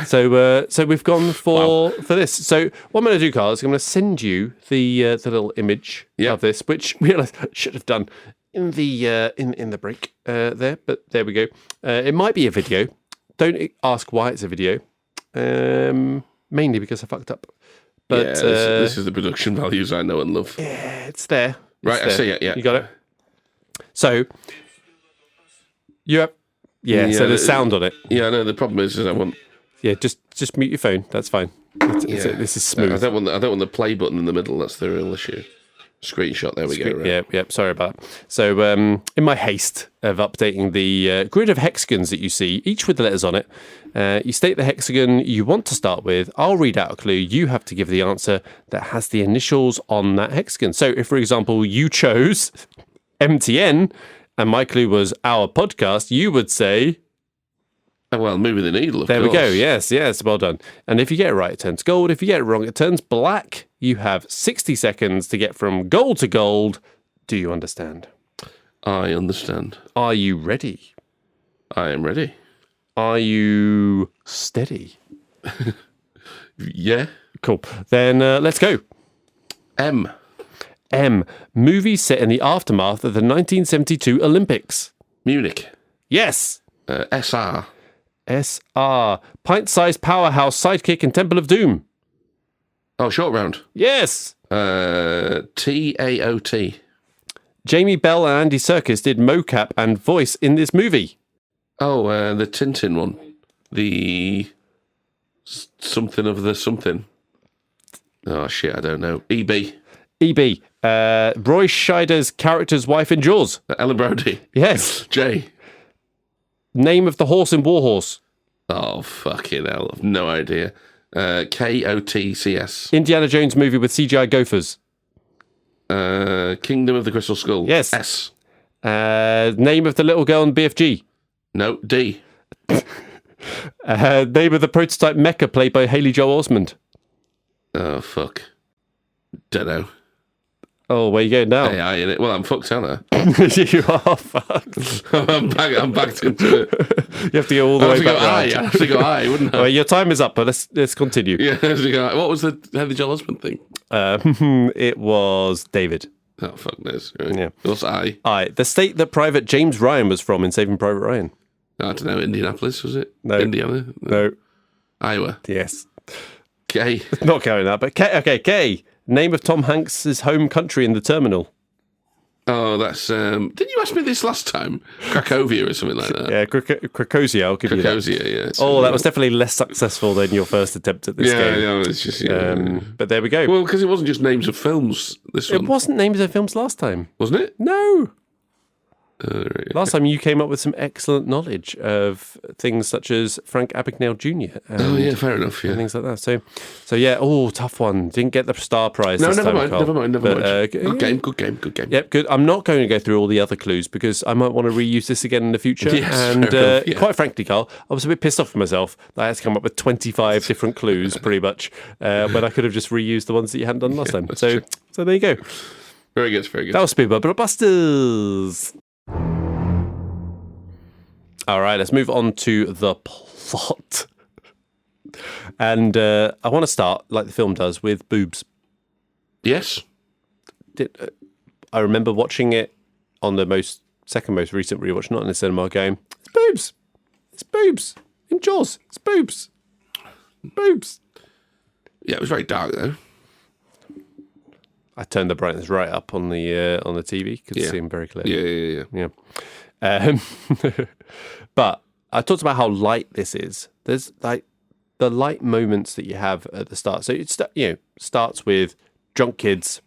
So we've gone for this. So what I'm going to do, Carl, is I'm going to send you the little image of this, which we realised I should have done in the in the break there, but there we go. It might be a video. Don't ask why it's a video. Mainly because I fucked up. But this is the production values I know and love. Yeah, it's there. Right, I see it. Yeah, you got it. So you have. Yeah, so there's sound on it. Yeah, no, the problem is I want... Yeah, just mute your phone. That's fine. This is smooth. I don't want the play button in the middle. That's the real issue. Screenshot, there we go. Right. Yeah, sorry about that. So in my haste of updating the grid of hexagons that you see, each with the letters on it, you state the hexagon you want to start with. I'll read out a clue. You have to give the answer that has the initials on that hexagon. So if, for example, you chose MTN... and my clue was our podcast, you would say... well, moving the needle, of course. There we go, yes, well done. And if you get it right, it turns gold. If you get it wrong, it turns black. You have 60 seconds to get from gold to gold. Do you understand? I understand. Are you ready? I am ready. Are you steady? Yeah. Cool. Then let's go. M. Movie set in the aftermath of the 1972 Olympics. Munich. Yes. SR. SR. Pint-sized powerhouse, sidekick, and Temple of Doom. Oh, short round. Yes. TAOT. Jamie Bell and Andy Serkis did mocap and voice in this movie. Oh, the Tintin one. The something of the something. Oh, shit, I don't know. EB. EB. Roy Scheider's character's wife in Jaws. Ellen Brody. Yes. J. Name of the horse in Warhorse. Oh, fucking hell. I've no idea. KOTCS. Indiana Jones movie with CGI gophers. Kingdom of the Crystal Skull. Yes. S. Name of the little girl in BFG. No, D. Name of the prototype mecha played by Haley Joel Osment. Oh, fuck. Don't know. Oh, where you going now? AI in it. Well, I'm fucked, aren't You are fucked. I'm back into it. You have to go all the way back round. I have to go I, wouldn't I? Well, your time is up, but let's continue. Yeah, I have to go I. What was the Heather Joel Osment thing? It was David. Oh, fuck knows. Right. Yeah. What's I? The state that Private James Ryan was from in Saving Private Ryan. I don't know. Indianapolis, was it? No. Indiana? No. Iowa. Yes. K. Not going that, but K. Okay, K. Name of Tom Hanks' home country in The Terminal. Oh, that's... didn't you ask me this last time? Cracovia or something like that. Yeah, Krakosia, I'll give you that. Cracovia, yeah. Oh, that was definitely less successful than your first attempt at this game. Yeah, it's just... But there we go. Well, because it wasn't just names of films, this one. It wasn't names of films last time. Wasn't it? No. Right. Last time you came up with some excellent knowledge of things such as Frank Abagnale Jr. Oh, yeah, fair enough, yeah. And things like that. So yeah, tough one. Didn't get the star prize. No, this never time, mind, Carl. never mind. Good game. Yep, good. I'm not going to go through all the other clues because I might want to reuse this again in the future. Yes, and fair enough, yeah. quite frankly, Carl, I was a bit pissed off with myself that I had to come up with 25 different clues, pretty much, when I could have just reused the ones that you hadn't done last time. So there you go. Very good, very good. That was Spielberg Blockbusters. All right, let's move on to the plot. And I want to start, like the film does, with boobs. Yes. I remember watching it on the second most recent rewatch, not in the cinema, going, it's boobs. It's boobs. In Jaws, it's boobs. Boobs. Yeah, it was very dark, though. I turned the brightness right up on the TV. Could see him very clearly. Yeah. But I talked about how light this is. There's like the light moments that you have at the start. So it starts with drunk kids,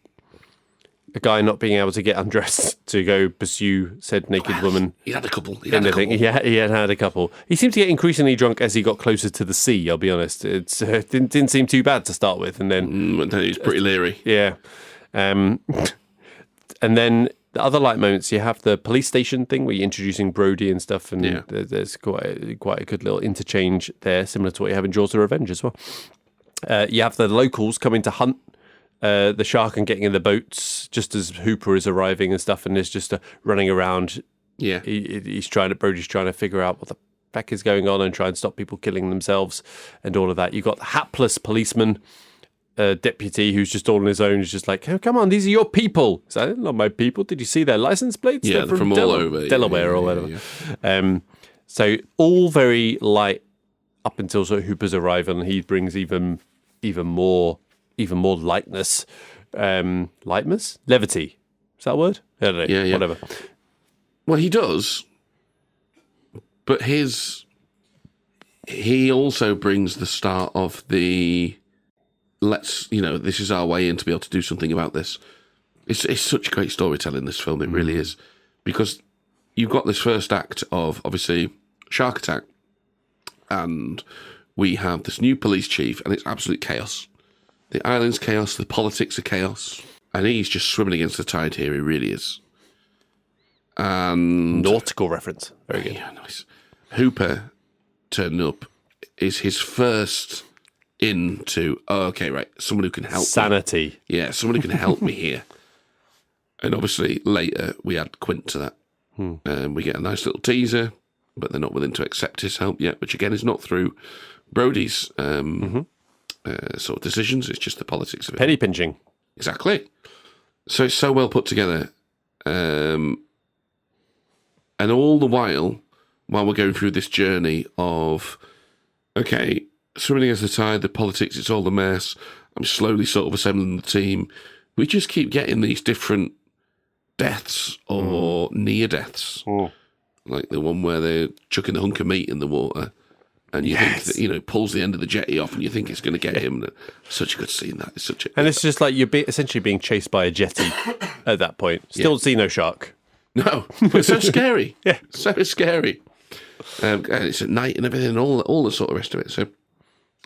a guy not being able to get undressed to go pursue said naked woman. He had a couple. He had a couple. He seemed to get increasingly drunk as he got closer to the sea, I'll be honest. It didn't seem too bad to start with. And then he was pretty leery. Yeah. And then the other light moments, you have the police station thing where you're introducing Brody and stuff, and there's quite a good little interchange there, similar to what you have in Jaws of Revenge as well. You have the locals coming to hunt the shark and getting in the boats just as Hooper is arriving and stuff, and there's just running around. Yeah, Brody's trying to figure out what the heck is going on and try and stop people killing themselves and all of that. You've got the hapless policeman. Deputy who's just all on his own is just like, oh, come on, these are your people. Is that not my people? Did you see their license plates? Yeah, they're from all over. Delaware or whatever. Yeah. So all very light up until sort of Hooper's arrival, and he brings even more lightness. Lightness? Levity. Is that a word? I don't know. Yeah. Whatever. Well, he does. But he also brings the start of the... this is our way in to be able to do something about this. It's such great storytelling, this film, it really is. Because you've got this first act of, obviously, shark attack, and we have this new police chief, and it's absolute chaos. The island's chaos, the politics are chaos, and he's just swimming against the tide here, he really is. And... nautical reference. Very good. Yeah, nice. Hooper turning up is his first... into, someone who can help sanity. me. Yeah, someone who can help me here. And obviously, later, we add Quint to that. We get a nice little teaser, but they're not willing to accept his help yet, which again is not through Brody's sort of decisions, it's just the politics of it. Penny pinching. Exactly. So it's so well put together. And all the while, while we're going through this journey of, okay, swimming against the tide, the politics, it's all a mess. I'm slowly sort of assembling the team. We just keep getting these different deaths or near deaths. Like the one where they're chucking the hunk of meat in the water and you think that, pulls the end of the jetty off and you think it's going to get him. Such a good scene, that. It's such a... And it's just like you're essentially being chased by a jetty at that point. Still see no shark. No, but it's so scary. Yeah. So scary. And it's at night and everything and all the sort of rest of it. So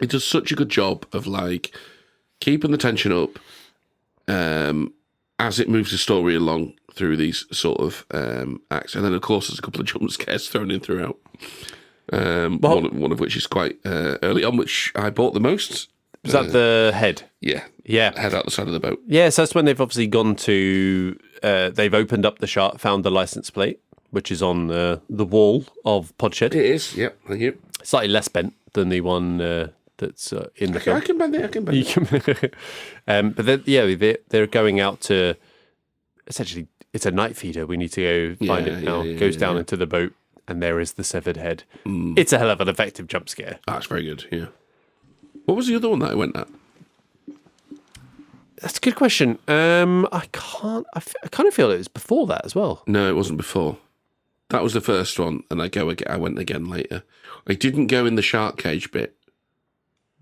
it does such a good job of like keeping the tension up as it moves the story along through these sort of acts. And then, of course, there's a couple of jump scares thrown in throughout. One of which is quite early on, which I bought the most. Was that the head? Yeah. Yeah. Head out the side of the boat. Yeah, so that's when they've obviously gone to... they've opened up the shark, found the license plate, which is on the wall of Podshed. It is, yep. Thank you. Slightly less bent than the one that's in the film. I can bend it. But they're going out to... Essentially, it's a night feeder. We need to go find it now. Goes down into the boat, and there is the severed head. It's a hell of an effective jump scare. That's very good, yeah. What was the other one that I went at? That's a good question. I kind of feel it was before that as well. No, it wasn't before. That was the first one, and I went again later. I didn't go in the shark cage bit.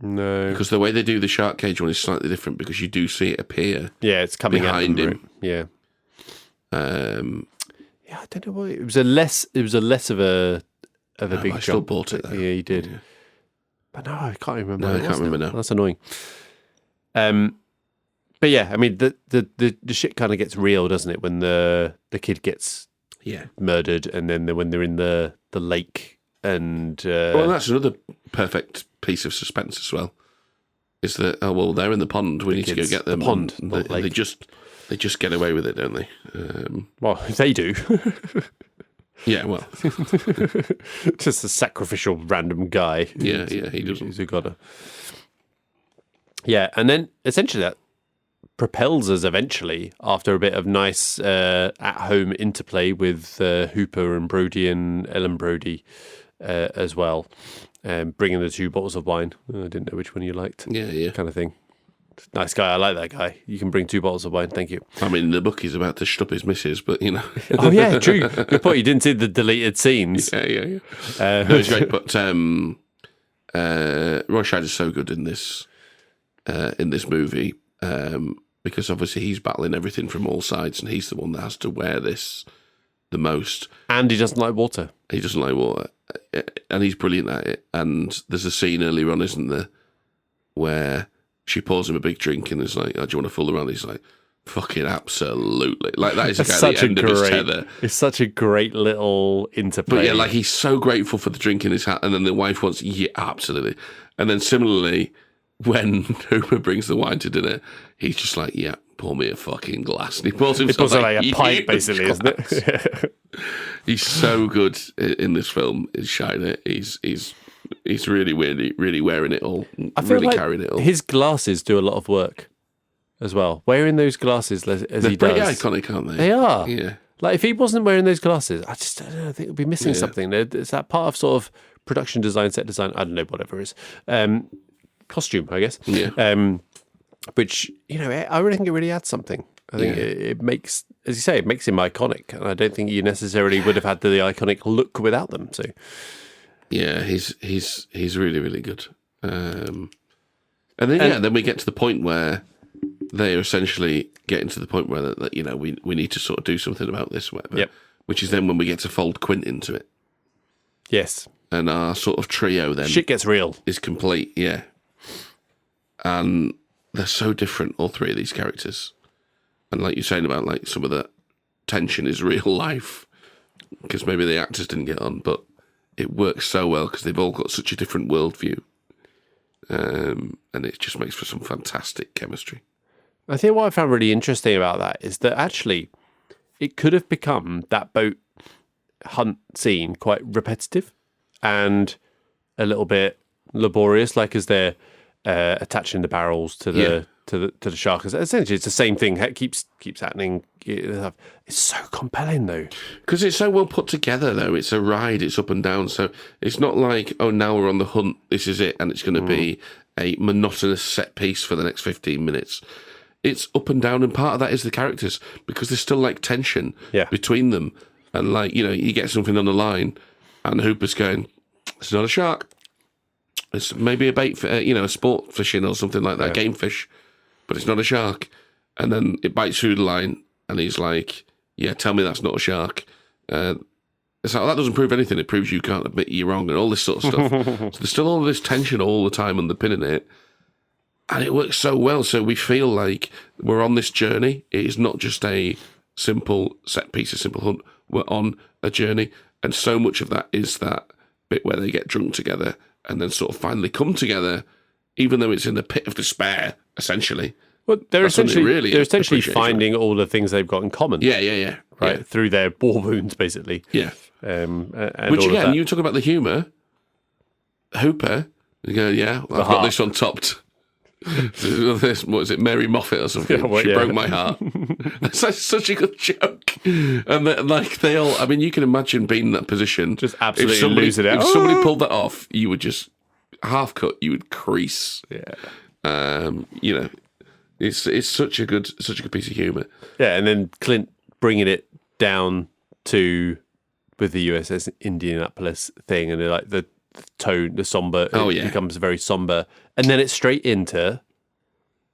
No. Because the way they do the shark cage one is slightly different because you do see it appear. Yeah, it's coming behind him. Right? Yeah. Yeah, I don't know what it was. A less of a big jump. I still bought it though. Yeah, you did. Yeah. But no, I can't remember. No, I can't remember now. That's annoying. But yeah, I mean the shit kind of gets real, doesn't it? When the kid gets murdered, and then when they're in the lake, and well, that's another perfect piece of suspense as well. Is that they're in the pond. We need to go get them. The pond, they just get away with it, don't they? Well, they do. Yeah, well, just a sacrificial random guy. Yeah, he doesn't. Who got a... Yeah, and then essentially that propels us eventually after a bit of nice at-home interplay with Hooper and Brody and Ellen Brody as well, bringing the 2 bottles of wine. I didn't know which one you liked. Yeah. Kind of thing. Nice guy. I like that guy. You can bring 2 bottles of wine. Thank you. I mean, the book he's about to shut up his missus, but Oh yeah, true. Good point. You didn't see the deleted scenes. Yeah. No, it's great. But Roy Scheider's so good in this movie because obviously he's battling everything from all sides, and he's the one that has to wear this the most. And he doesn't like water. He doesn't like water, and he's brilliant at it. And there's a scene earlier on, isn't there, where she pours him a big drink and is like, "Oh, do you want to fool around?" He's like, "Fucking absolutely!" Like that is the end of his tether. It's such a great little interplay. But yeah, like he's so grateful for the drink in his hat, and then the wife wants, yeah, absolutely. And then similarly, when Hooper brings the wine to dinner, he's just like, "Yeah, pour me a fucking glass." And he pours himself like a pint, basically, glass. Isn't it? He's so good in this film. Is Scheider. He's really wearing it all. I feel really like carrying it all. His glasses do a lot of work as well. Wearing those glasses as They're he pretty does. iconic, aren't they? They are. Yeah. Like if he wasn't wearing those glasses, I don't know. I think we'd be missing something. It's that part of sort of production design, set design. I don't know, whatever it is. Costume, I guess. Yeah. Which I really think it really adds something. I think it makes, as you say, it makes him iconic, and I don't think you necessarily would have had the iconic look without them. So. Yeah, he's really, really good. And then we get to the point where they are essentially getting to the point where that we need to sort of do something about this, whatever. Yep. Which is then when we get to fold Quint into it, Yes. and our sort of trio then Shit gets real. is complete. Yeah, and they're so different, all 3 of these characters, and like you're saying about like some of the tension is real life because maybe the actors didn't get on, but it works so well because they've all got such a different worldview. And it just makes for some fantastic chemistry. I think what I found really interesting about that is that actually it could have become that boat hunt scene quite repetitive and a little bit laborious, like as they're attaching the barrels to to the shark. Essentially, it's the same thing. It keeps happening. It's so compelling, though. Because it's so well put together, though. It's a ride. It's up and down. So it's not like, oh, now we're on the hunt. This is it. And it's going to be a monotonous set piece for the next 15 minutes. It's up and down. And part of that is the characters, because there's still like tension between them. And like, you get something on the line and Hooper's going, it's not a shark. It's maybe a bait for, a sport fishing or something like that, game fish. But it's not a shark. And then it bites through the line, and he's like, yeah, tell me that's not a shark. It's like, that doesn't prove anything. It proves you can't admit you're wrong and all this sort of stuff. So there's still all this tension all the time underpinning it. And it works so well. So we feel like we're on this journey. It is not just a simple set piece, a simple hunt. We're on a journey. And so much of that is that bit where they get drunk together and then sort of finally come together, even though it's in the pit of despair, essentially. Well, they're essentially finding all the things they've got in common. Yeah. Right, through their war wounds, basically. Yeah. And which, all again, of you talk about the humour. Hooper, you go, I've got this one topped. What is it, Mary Moffat or something? She broke my heart. That's such a good joke. And like they all, I mean, you can imagine being in that position. Just absolutely lose it out. If somebody pulled that off, you would just half cut. You would crease. Yeah. It's such a good piece of humour. Yeah, and then Clint bringing it down to with the USS Indianapolis thing, and like the tone, the somber. It becomes very somber, and then it's straight into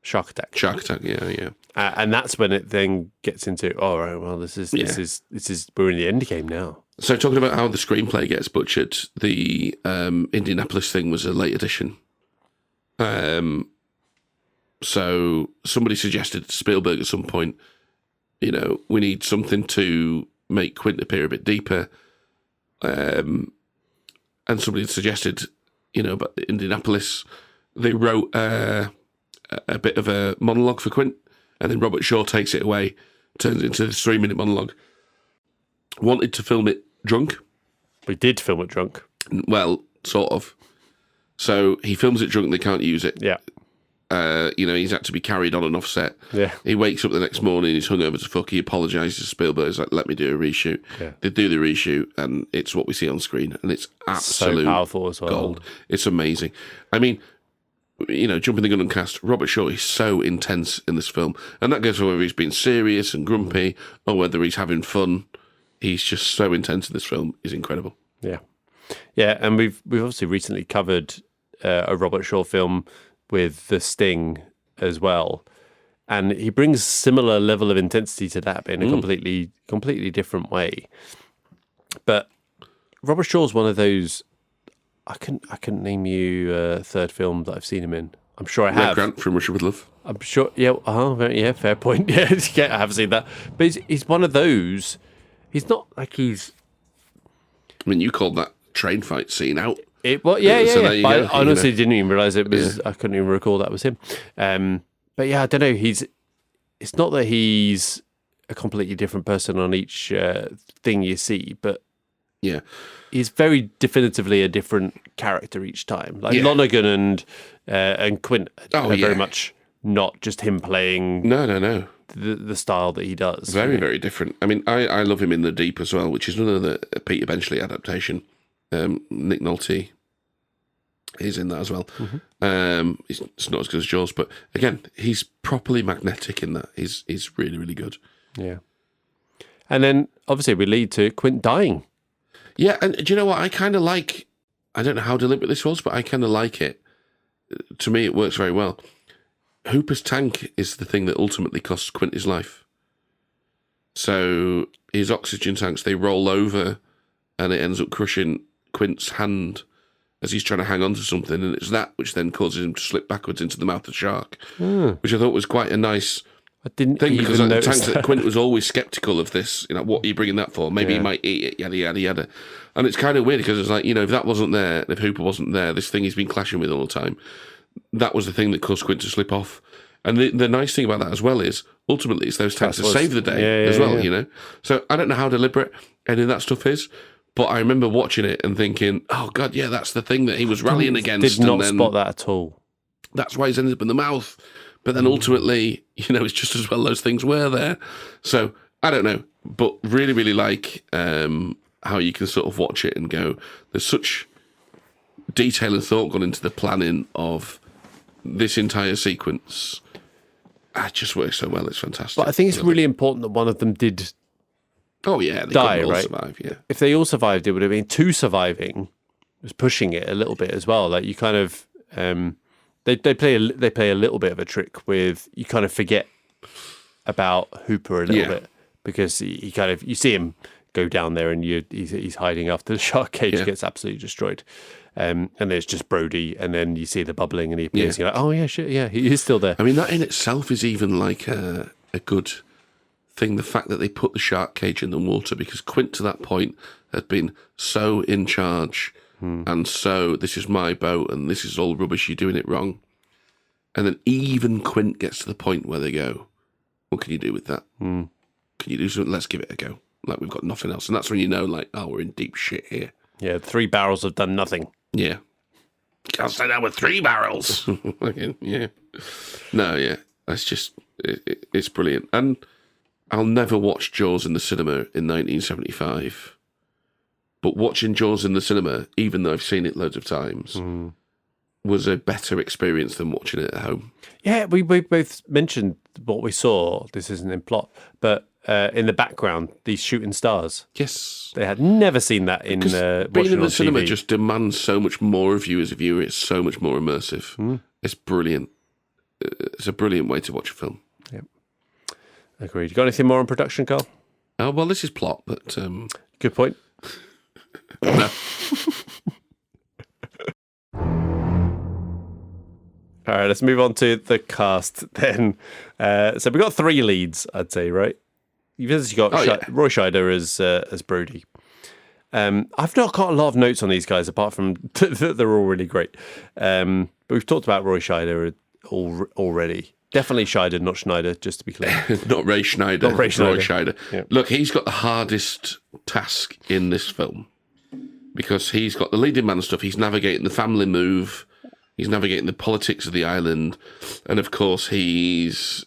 Shark Attack. Yeah. And that's when it then gets into, all right, well, this is we're in the end game now. So talking about how the screenplay gets butchered, the Indianapolis thing was a late addition. So somebody suggested to Spielberg at some point, we need something to make Quint appear a bit deeper. And somebody suggested, about Indianapolis, they wrote a bit of a monologue for Quint, and then Robert Shaw takes it away, turns it into this 3-minute monologue. Wanted to film it drunk. We did film it drunk. Well, sort of. So he films it drunk, they can't use it. Yeah. He's had to be carried on and off set. Yeah. He wakes up the next morning, he's hungover to fuck, he apologises to Spielberg, he's like, let me do a reshoot. Yeah. They do the reshoot, and it's what we see on screen, and it's absolute so powerful as well. Gold. It's amazing. I mean, jumping the gun on cast, Robert Shaw is so intense in this film, and that goes for whether he's being serious and grumpy, or whether he's having fun. He's just so intense in this film. He's incredible. Yeah. Yeah, and we've obviously recently covered a Robert Shaw film with The Sting as well, and he brings similar level of intensity to that, but in a completely different way. But Robert Shaw's one of those. I couldn't name you a third film that I've seen him in. I'm sure I have. Red Grant from Russia with Love. I'm sure. Yeah. Fair point. Yeah, I haven't seen that. But he's one of those. He's not like he's. I mean, you called that train fight scene out. Yeah. I honestly didn't even realise it was. Yeah. I couldn't even recall that was him. But yeah, I don't know. It's not that he's a completely different person on each thing you see, but yeah, he's very definitively a different character each time. Like Lonergan and Quint are very much not just him playing. No. The style that he does. Very, very different. I mean, I love him in The Deep as well, which is another Peter Benchley adaptation. Nick Nolte is in that as well. Mm-hmm. It's not as good as Jaws, but again, he's properly magnetic in that. He's really, really good. Yeah. And then obviously we lead to Quint dying. Yeah, and do you know what? I kind of like, I don't know how deliberate this was, but I kind of like it. To me, it works very well. Hooper's tank is the thing that ultimately costs Quint his life. So his oxygen tanks, they roll over and it ends up crushing Quint's hand as he's trying to hang on to something, and it's that which then causes him to slip backwards into the mouth of the shark, which I thought was quite a nice thing, because the tanks that Quint was always sceptical of this. What are you bringing that for? Maybe he might eat it, yada, yada, yada. And it's kind of weird because it's like, if that wasn't there, if Hooper wasn't there, this thing he's been clashing with all the time, that was the thing that caused Quint to slip off. And the nice thing about that as well is, ultimately, it's those tanks that save the day as well, So I don't know how deliberate any of that stuff is, but I remember watching it and thinking, oh, God, yeah, that's the thing that he was rallying against. Did not spot that at all. That's why he's ended up in the mouth. But then ultimately, it's just as well those things were there. So I don't know, but really, really like how you can sort of watch it and go, there's such detail and thought gone into the planning of this entire sequence. It just works so well. It's fantastic. But I think it's really important that one of them did they die, all right? survive, yeah. If they all survived, it would have been two surviving. It was pushing it a little bit as well. Like you kind of, they play a little bit of a trick with, you kind of forget about Hooper a little bit because he kind of, you see him go down there and he's hiding after the shark cage gets absolutely destroyed. And there's just Brody, and then you see the bubbling and he appears. You're like, oh yeah, shit, yeah, he is still there. I mean, that in itself is even like a good thing, the fact that they put the shark cage in the water, because Quint to that point had been so in charge and so, this is my boat and this is all rubbish, you're doing it wrong. And then even Quint gets to the point where they go, what can you do with that? Can you do something? Let's give it a go. Like, we've got nothing else. And that's when you know, like, oh, we're in deep shit here. Yeah, 3 barrels have done nothing. Yeah. Can't stay down with 3 barrels. Yeah. No, yeah. That's just, it's brilliant. And I'll never watch Jaws in the cinema in 1975. But watching Jaws in the cinema, even though I've seen it loads of times, was a better experience than watching it at home. Yeah, we both mentioned what we saw. This isn't in plot, but in the background, these shooting stars. Yes. They had never seen that in being in the on cinema TV. just demands so much more of you as a viewer. It's so much more immersive. It's brilliant. It's a brilliant way to watch a film. Yep. Agreed. You got anything more on production, Carl? Oh, well, this is plot, but... Good point. No. All right, let's move on to the cast then. So we've got 3 leads, I'd say, right? You've got Roy Scheider as Brody. I've not got a lot of notes on these guys, apart from they're all really great. But we've talked about Roy Scheider already. Definitely Scheider, not Schneider, just to be clear. Not Ray Schneider. Not Ray Schneider. Roy Scheider. Yeah. Look, he's got the hardest task in this film because he's got the leading man stuff. He's navigating the family move. He's navigating the politics of the island. And, of course, he's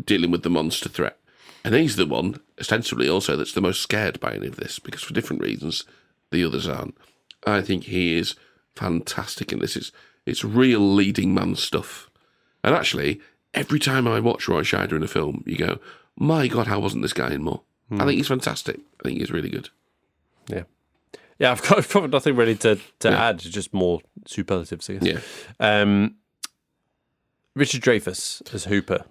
dealing with the monster threat. And he's the one, ostensibly also, that's the most scared by any of this, because for different reasons, the others aren't. I think he is fantastic in this. It's real leading man stuff. And actually, every time I watch Roy Scheider in a film, you go, my God, how wasn't this guy in more? I think he's fantastic. I think he's really good. Yeah. Yeah, I've got nothing really to add, just more superlatives, I guess. Yeah. Richard Dreyfuss as Hooper.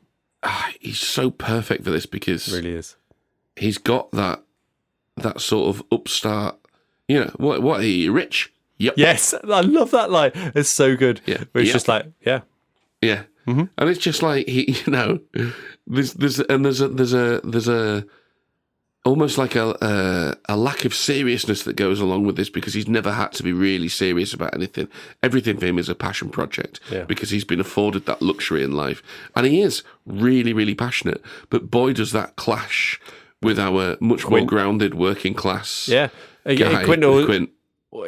He's so perfect for this because Really is. he's got that sort of upstart, what are you, rich? Yep. Yes, I love that line. It's so good. Yeah. Where it's Yep. just like, yeah. Yeah. And it's just like there's a almost like a lack of seriousness that goes along with this because he's never had to be really serious about anything. Everything for him is a passion project because he's been afforded that luxury in life, and he is really, really passionate. But boy, does that clash with our much more grounded working class. Yeah. Guy, Quint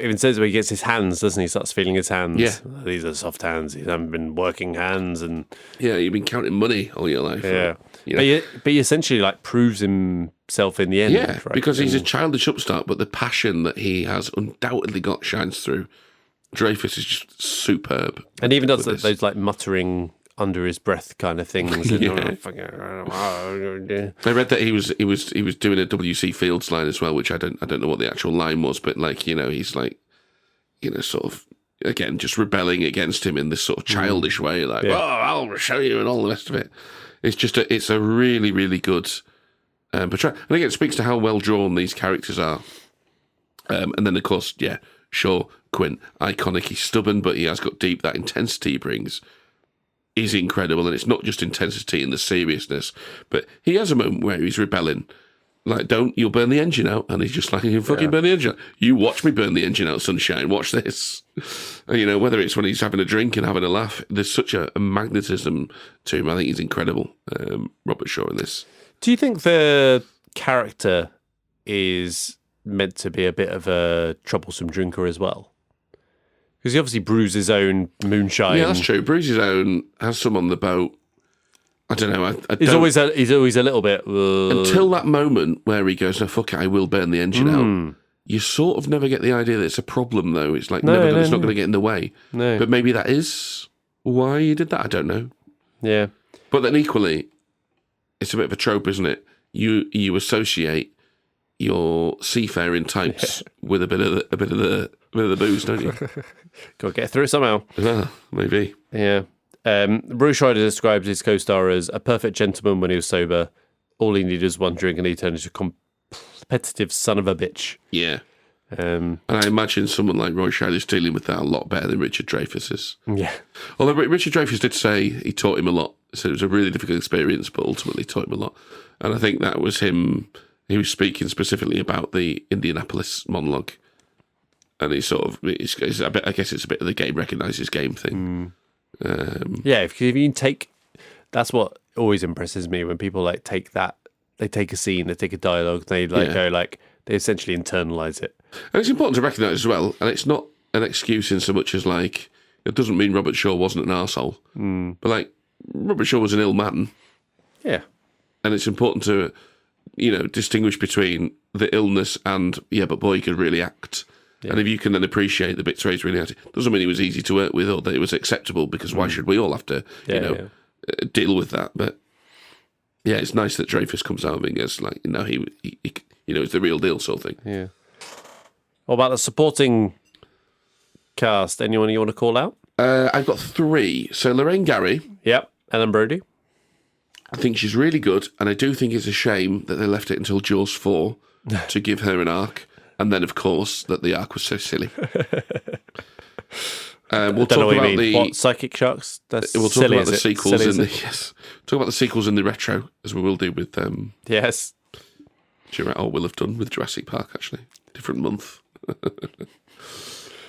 even says when he gets his hands, doesn't he? He starts feeling his hands. Yeah. These are soft hands. He hasn't been working hands. And Yeah, you've been counting money all your life. yeah. Right? But he essentially like proves himself in the end. Yeah, right? because he's a childish upstart, but the passion that he has undoubtedly got shines through. Dreyfuss is just superb. And even does with this. those like muttering under his breath kind of things. Yeah. I read that he was doing a W.C. Fields line as well, which I don't know what the actual line was, but like he's like sort of again just rebelling against him in this sort of childish way, like I'll show you and all the rest of it. It's just it's a really, really good portrayal, and again it speaks to how well drawn these characters are. And then of course, sure, Quint, iconic. He's stubborn, but he has got deep. That intensity he brings is incredible, and it's not just intensity and the seriousness, but he has a moment where he's rebelling, like, you'll burn the engine out, and he's just like, you fucking burn the engine out. You watch me burn the engine out, sunshine, watch this. And, whether it's when he's having a drink and having a laugh, there's such a magnetism to him. I think he's incredible, Robert Shaw in this. Do you think the character is meant to be a bit of a troublesome drinker as well? Because he obviously brews his own moonshine. Yeah, that's true. Brews his own, has some on the boat. I don't know. He's always a little bit until that moment where he goes, "No, fuck it, I will burn the engine out." You sort of never get the idea that it's a problem, though. It's like it's not going to get in the way. No. But maybe that is why he did that. I don't know. Yeah. But then equally, it's a bit of a trope, isn't it? You associate your seafaring types with a bit of the booze, don't you? Got to get through it somehow. Maybe. Yeah. Roy Scheider described his co-star as a perfect gentleman when he was sober. All he needed was one drink and he turned into a competitive son of a bitch. Yeah. And I imagine someone like Roy Scheider's dealing with that a lot better than Richard Dreyfuss is. Yeah. Although Richard Dreyfuss did say he taught him a lot. So it was a really difficult experience, but ultimately taught him a lot. And I think that was him. He was speaking specifically about the Indianapolis monologue. And he sort of, I guess it's a bit of the game recognises game thing. If you can take, that's what always impresses me when people like take that, they take a scene, they take a dialogue, they go like, they essentially internalise it. And it's important to recognise as well, and it's not an excuse in so much as like, it doesn't mean Robert Shaw wasn't an arsehole. But like, Robert Shaw was an ill man. Yeah. And it's important to, distinguish between the illness and, but boy, he could really act. Yeah. And if you can then appreciate the bits where he's really acting, doesn't mean he was easy to work with or that it was acceptable, because why should we all have to, deal with that? But yeah, it's nice that Dreyfuss comes out and goes like, he it's the real deal sort of thing. Yeah. What about the supporting cast? Anyone you want to call out? I've got 3. So Lorraine Gary. Yep. Ellen Brody. I think she's really good, and I do think it's a shame that they left it until Jaws 4 to give her an arc, and then, of course, that the arc was so silly. We'll talk about what, psychic sharks? We'll talk about the sequels talk about the sequels in the retro, as we will do with yes. We'll have done with Jurassic Park, actually. Different month.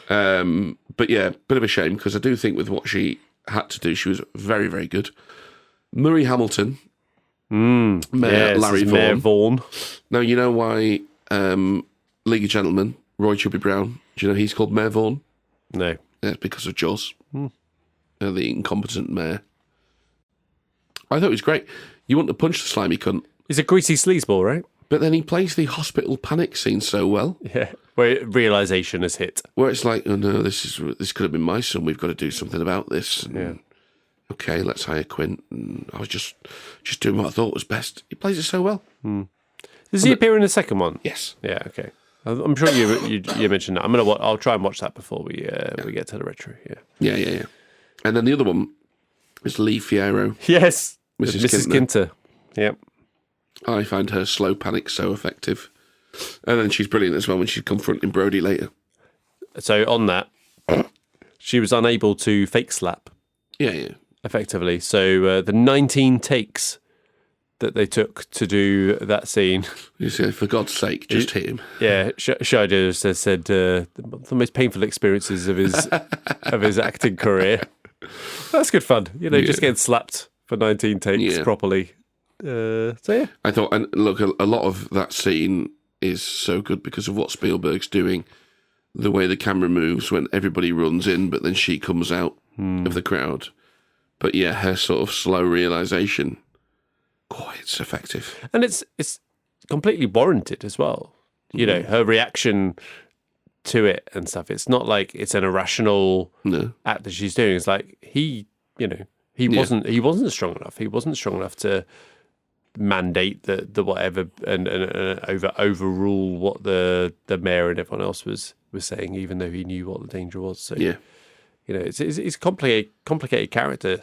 But yeah, bit of a shame, because I do think with what she had to do, she was very, very good. Murray Hamilton. Larry Vaughan. Now, you know why League of Gentlemen, Roy Chubby Brown, do you know he's called Mayor Vaughan? No. Yeah, because of Jaws. The incompetent mayor. I thought it was great. You want to punch the slimy cunt. He's a greasy sleazeball, right? But then he plays the hospital panic scene so well. Yeah, where realisation has hit. Where it's like, oh no, this could have been my son. We've got to do something about this. And, okay, let's hire Quint. And I was just doing what I thought was best. He plays it so well. Does he appear in the second one? Yes. Yeah. Okay. I'm sure you mentioned that. I'll try and watch that before we get to the retro. Yeah. And then the other one is Lee Fierro. Yes. Mrs. Kinter. Yep. I find her slow panic so effective. And then she's brilliant as well when she's confronting Brody later. So on that, she was unable to fake slap. Yeah. Effectively. So the 19 takes that they took to do that scene. You say, for God's sake, just hit him. Yeah, Scheider said the most painful experiences of his acting career. That's good fun. Just getting slapped for 19 takes properly. So yeah. I thought, and look, a lot of that scene is so good because of what Spielberg's doing. The way the camera moves when everybody runs in, but then she comes out of the crowd. But yeah, her sort of slow realisation. Oh, it's effective. And it's completely warranted as well. Her reaction to it and stuff. It's not like it's an irrational act that she's doing. It's like he wasn't strong enough. He wasn't strong enough to mandate the whatever and overrule what the mayor and everyone else was saying, even though he knew what the danger was. So it's a complicated character.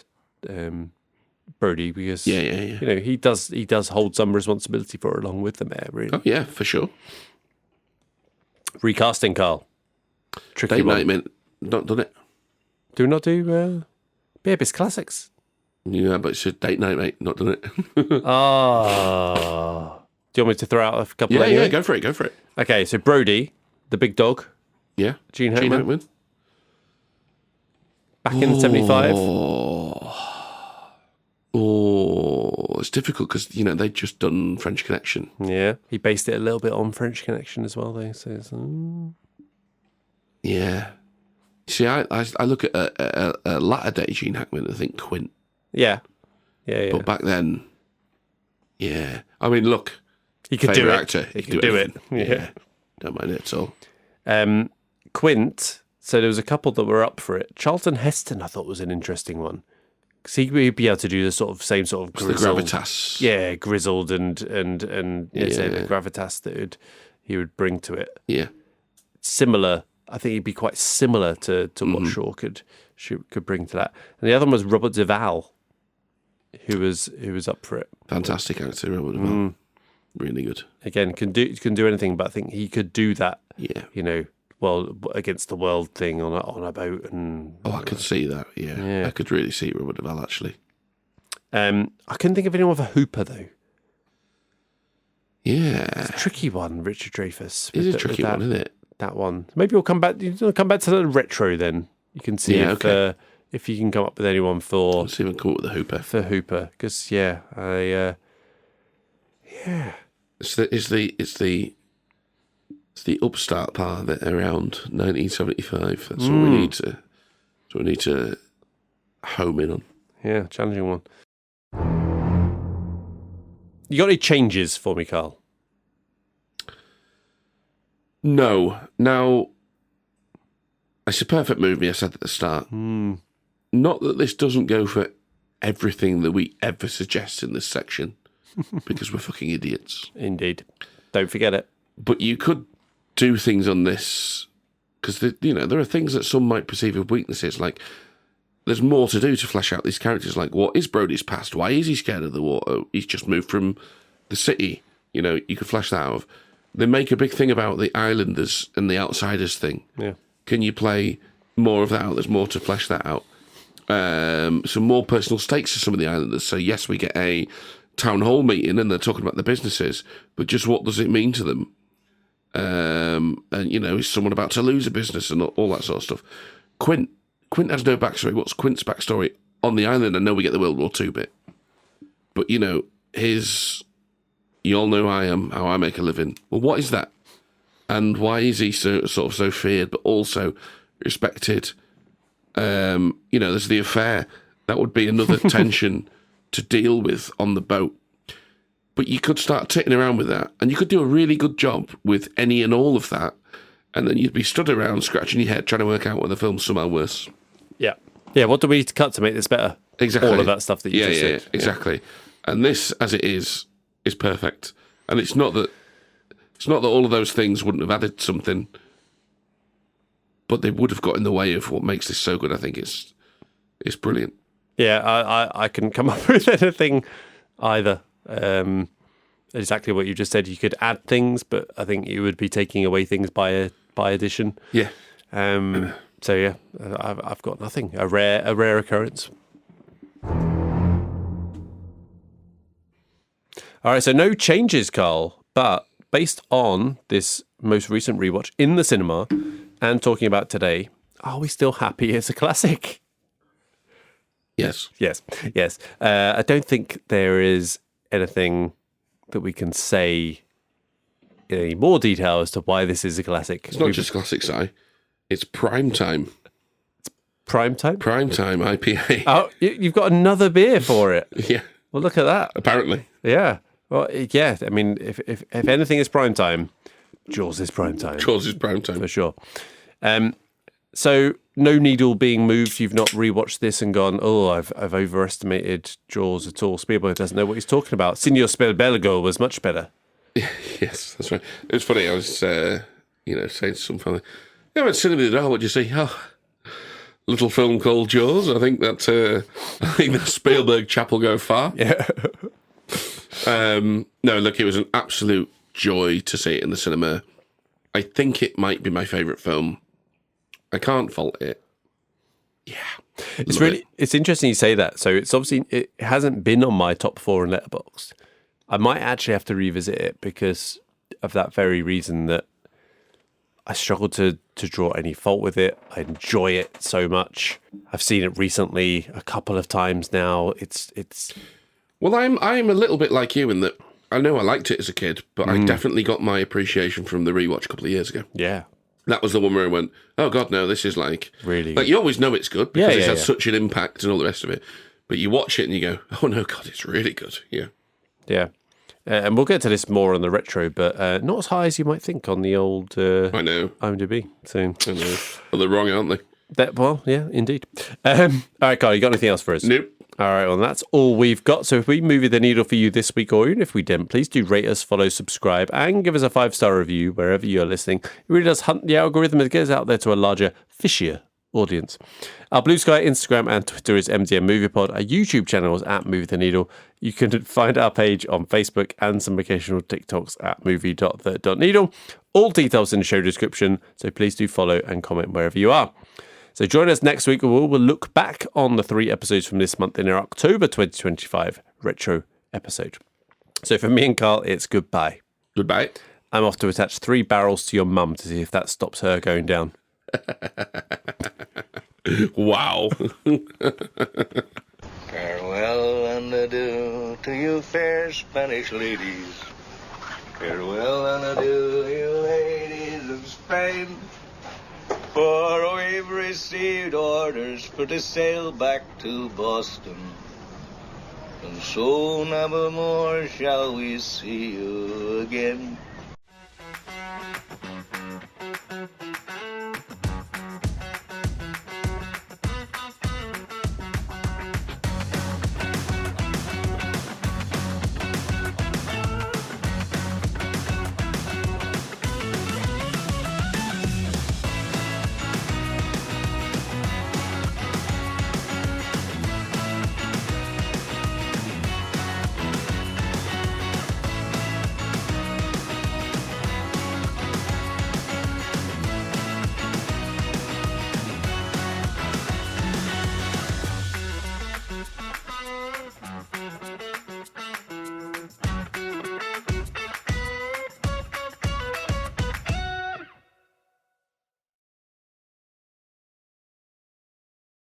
Brody, because he does hold some responsibility for it along with the mayor, really. Oh yeah, for sure. Recasting, Carl. Tricky Date one. night, mate. Not done it. Do we not do Beerbiss Classics? Yeah, but it's a date night, mate. Not done it. Do you want me to throw out a couple? Yeah, go for it. Okay, so Brody, the big dog. Yeah, Gene Hackman. Back in 75. Oh, it's difficult because, they'd just done French Connection. Yeah. He based it a little bit on French Connection as well, though. So it's, Yeah. See, I look at a latter day Gene Hackman and I think Quint. Yeah. Yeah. But back then, yeah. I mean, look, He could do it. actor, He could do it. Yeah. Don't mind it at all. Quint, so there was a couple that were up for it. Charlton Heston, I thought, was an interesting one. Because he'd be able to do the same sort of grizzled, the gravitas. Yeah, grizzled and the gravitas that he would bring to it. Yeah. Similar, I think he'd be quite similar to what Shaw could bring to that. And the other one was Robert Duvall, who was up for it. Fantastic actor, Robert Duvall. Really good. Again, can do anything, but I think he could do that. Yeah. Well, against the world thing on a boat and. Oh, I could see that. Yeah. I could really see Robert Duvall actually. I couldn't think of anyone for Hooper though. Yeah, It's a tricky one, Richard Dreyfuss. It is a tricky one, isn't it? That one. Maybe we'll come back. You'll come back to the retro then. You can see if you can come up with anyone for. Let's see if we can come up with the Hooper. For Hooper, because It's the upstart part of it around 1975. That's what we need to home in on. Yeah, challenging one. You got any changes for me, Carl? No. Now, it's a perfect movie, I said at the start. Not that this doesn't go for everything that we ever suggest in this section, because we're fucking idiots. Indeed. Don't forget it. But you could do things on this, because there are things that some might perceive as weaknesses, like there's more to do to flesh out these characters, like what is Brody's past? Why is he scared of the water? He's just moved from the city. You could flesh that out. They make a big thing about the islanders and the outsiders thing. Yeah. Can you play more of that out? There's more to flesh that out. Some more personal stakes for some of the islanders. So yes, we get a town hall meeting and they're talking about the businesses, but just what does it mean to them? And is someone about to lose a business and all that sort of stuff? Quint has no backstory. What's Quint's backstory on the island? I know we get the World War II bit, but his, you all know how I make a living. Well, what is that? And why is he so feared, but also respected? There's the affair. That would be another tension to deal with on the boat. But you could start titting around with that, and you could do a really good job with any and all of that, and then you'd be stood around scratching your head trying to work out whether the film's somehow worse. Yeah. Yeah, what do we need to cut to make this better? Exactly. All of that stuff that you just said. Yeah, exactly. And this, as it is perfect. And it's not that all of those things wouldn't have added something, but they would have got in the way of what makes this so good. I think it's brilliant. Yeah, I couldn't come up with anything either. Exactly what you just said. You could add things, but I think you would be taking away things by addition. Yeah. So yeah, I've got nothing. A rare occurrence. All right, so no changes, Carl, but based on this most recent rewatch in the cinema and talking about today, are we still happy it's a classic? Yes. I don't think there is anything that we can say in any more detail as to why this is a classic. It's not just classic, Si. It's prime time. Prime time? Prime time IPA. Oh, you've got another beer for it. Yeah. Well, look at that. Apparently. Yeah. Well, yeah. I mean, if anything is prime time, Jaws is prime time. Jaws is prime time. For sure. So no needle being moved. You've not rewatched this and gone, oh, I've overestimated Jaws at all. Spielberg doesn't know what he's talking about. Signor Spielbergo was much better. Yes, that's right. It's funny. I was, saying to some family, yeah, I went to cinema the other day. What'd you see? Oh, little film called Jaws. I think that Spielberg chap will go far. Yeah. No, look, it was an absolute joy to see it in the cinema. I think it might be my favourite film. I can't fault it. Yeah. It's interesting you say that. So it's obviously, it hasn't been on my top 4 in Letterboxd. I might actually have to revisit it because of that very reason, that I struggle to draw any fault with it. I enjoy it so much. I've seen it recently a couple of times now. It's. Well, I'm a little bit like you in that I know I liked it as a kid, but I definitely got my appreciation from the rewatch a couple of years ago. Yeah. That was the one where I went, oh God, no, this is like... Really? Like, you always know it's good because it has such an impact and all the rest of it. But you watch it and you go, oh no, God, it's really good. Yeah. Yeah. And we'll get to this more on the retro, but not as high as you might think on the old I know. IMDb. So, I know. Well, they're wrong, aren't they? Well, yeah, indeed. All right, Carl, you got anything else for us? Nope. All right, well, that's all we've got. So if we moved the needle for you this week, or even if we didn't, please do rate us, follow, subscribe, and give us a 5-star review wherever you're listening. It really does hunt the algorithm and get us out there to a larger, fishier audience. Our Blue Sky, Instagram, and Twitter is MTN Movie Pod. Our YouTube channel is at Move the Needle. You can find our page on Facebook and some occasional TikToks at movie.the.needle. All details in the show description, so please do follow and comment wherever you are. So join us next week, where we'll look back on the 3 episodes from this month in our October 2025 retro episode. So for me and Carl, it's goodbye. Goodbye. I'm off to attach 3 barrels to your mum to see if that stops her going down. Wow. Farewell and adieu to you fair Spanish ladies. Farewell and adieu, you ladies of Spain. For we've received orders for to sail back to Boston. And so never more shall we see you again.